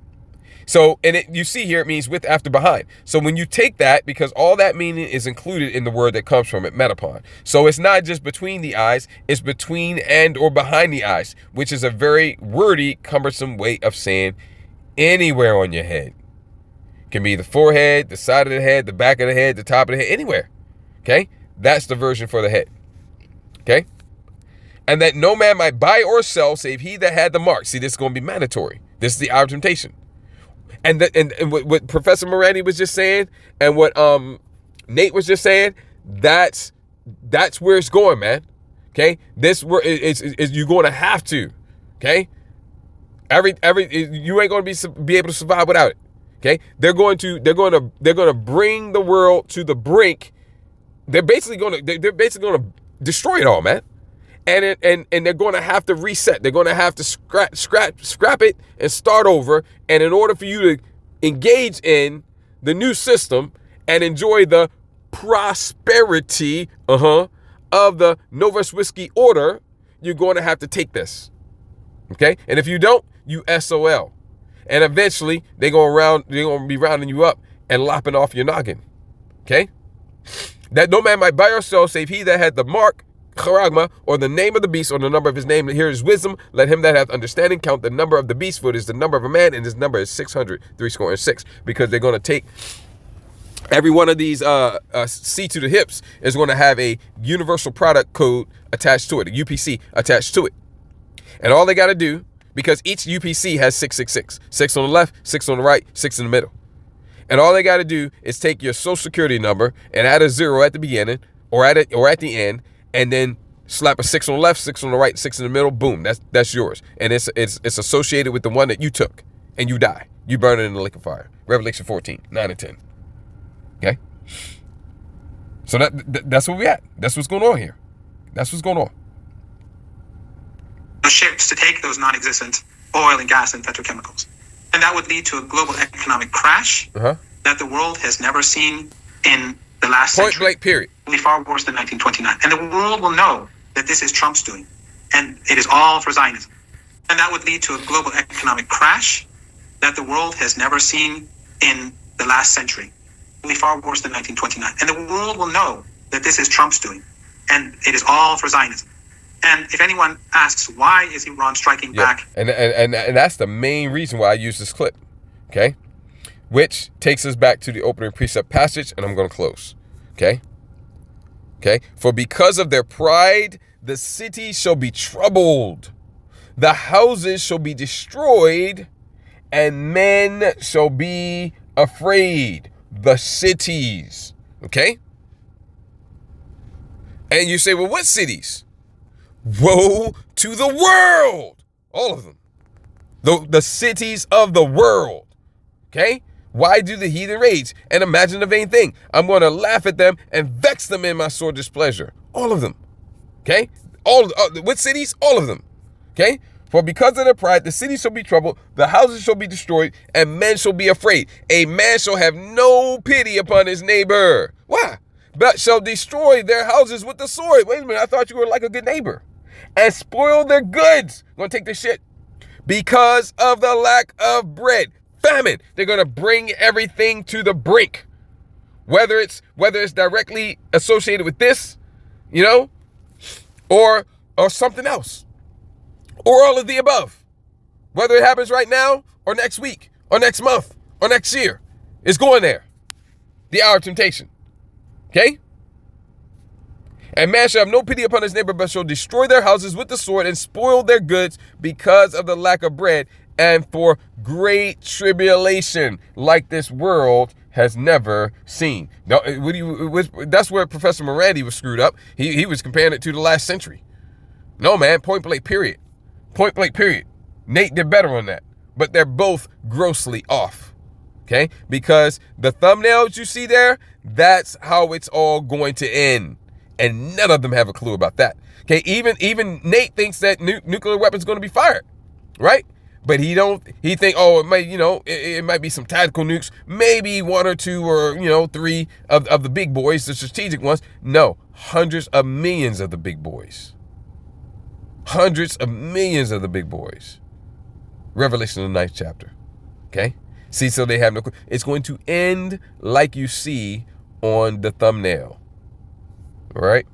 So, and you see here, it means with, after, behind. So when you take that, because all that meaning is included in the word that comes from it, metapon. So it's not just between the eyes, it's between and or behind the eyes, which is a very wordy, cumbersome way of saying anywhere on your head. It can be the forehead, the side of the head, the back of the head, the top of the head, anywhere. Okay? That's the version for the head. Okay? And that no man might buy or sell save he that had the mark. See, this is going to be mandatory. This is the hour of temptation. And what Professor Morandi was just saying, and what Nate was just saying, that's where it's going, man. Okay? This where is you're going to have to. Okay? You ain't going to be able to survive without it. Okay? They're going to bring the world to the brink. They're basically going to destroy it all, man. And they're going to have to reset. They're going to have to scrap it and start over. And in order for you to engage in the new system and enjoy the prosperity of the Novus Whiskey Order, you're going to have to take this. Okay? And if you don't, you SOL. And eventually, they're going to be rounding you up and lopping off your noggin. Okay? That no man might buy or sell save he that had the mark, charagma, or the name of the beast, or the number of his name. Here is wisdom. Let him that hath understanding count the number of the beast, for it is the number of a man, and his number is 600, because they're going to take every one of these C to the hips is going to have a universal product code attached to it, a UPC attached to it. And all they got to do, because each UPC has 666, 6 on the left, 6 on the right, 6 in the middle. And all they got to do is take your social security number and add a 0 at the beginning or at the end, and then slap a 6 on the left, 6 on the right, 6 in the middle. Boom, that's yours. And it's associated with the one that you took, and you die. You burn it in the lake of fire. Revelation 14, 9 and 10. Okay? So that's where we at. That's what's going on here. That's what's going on. Ships to take those non-existent oil and gas and petrochemicals. And that would lead to a global economic crash that the world has never seen in the last Point century. blank, period. It'll be far worse than 1929. And the world will know that this is Trump's doing. And it is all for Zionism. And that would lead to a global economic crash that the world has never seen in the last century. It'll be far worse than 1929. And the world will know that this is Trump's doing. And it is all for Zionism. And if anyone asks, why is Iran striking back? And that's the main reason why I use this clip, okay? Which takes us back to the opening precept passage, and I'm going to close, okay? Okay? For because of their pride, the city shall be troubled, the houses shall be destroyed, and men shall be afraid. The cities, okay? And you say, well, what cities? Woe to the world, all of them, the cities of the world. Okay, why do the heathen rage and imagine a vain thing? I'm going to laugh at them and vex them in my sore displeasure. All of them. Okay, what cities? All of them. Okay, for because of their pride, the city shall be troubled, the houses shall be destroyed, and men shall be afraid. A man shall have no pity upon his neighbor. Why? But shall destroy their houses with the sword. Wait a minute, I thought you were like a good neighbor. And spoil their goods. Gonna take this shit. Because of the lack of bread. Famine. They're gonna bring everything to the brink. Whether it's directly associated with this, or something else. Or all of the above. Whether it happens right now, or next week, or next month, or next year. It's going there. The hour of temptation. Okay? And man shall have no pity upon his neighbor, but shall destroy their houses with the sword and spoil their goods because of the lack of bread and for great tribulation like this world has never seen. Now, that's where Professor Morandi was screwed up. He was comparing it to the last century. No, man, point blank, period. Point blank, period. Nate did better on that. But they're both grossly off. Okay? Because the thumbnails you see there, that's how it's all going to end. And none of them have a clue about that. Okay, even Nate thinks that nuclear weapons going to be fired, right? But he think, oh, it might, it might be some tactical nukes, maybe 1 or 2 or 3 of the big boys, the strategic ones. No, hundreds of millions of the big boys. Hundreds of millions of the big boys. Revelation, the 9th chapter. Okay, see, so they have no clue. It's going to end like you see on the thumbnail. All right.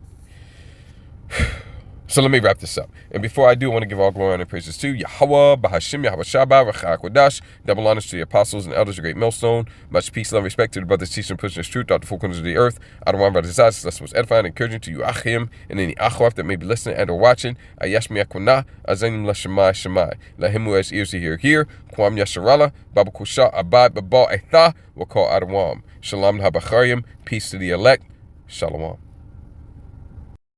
So let me wrap this up. And before I do, I want to give all glory and praises to Yahweh, Bahashim, Yahweh Shabbat, Rachak Wadash, double honors to the apostles and elders, your great millstone. Much peace, love, respect to the brothers, teachers, and pushing this truth out the four corners of the earth. I don't want by desires, less was edifying and encouraging to you, Achim, and any Achwaf that may be listening and or watching. Ayashmi Akwana, Azanim Lashamai Shamai. Let him who has ears to hear. Kwam Yasharala, Baba Kusha, Abad, Babal, Etha, will call Adawam. Shalom Habachariam, peace to the elect. Shalom.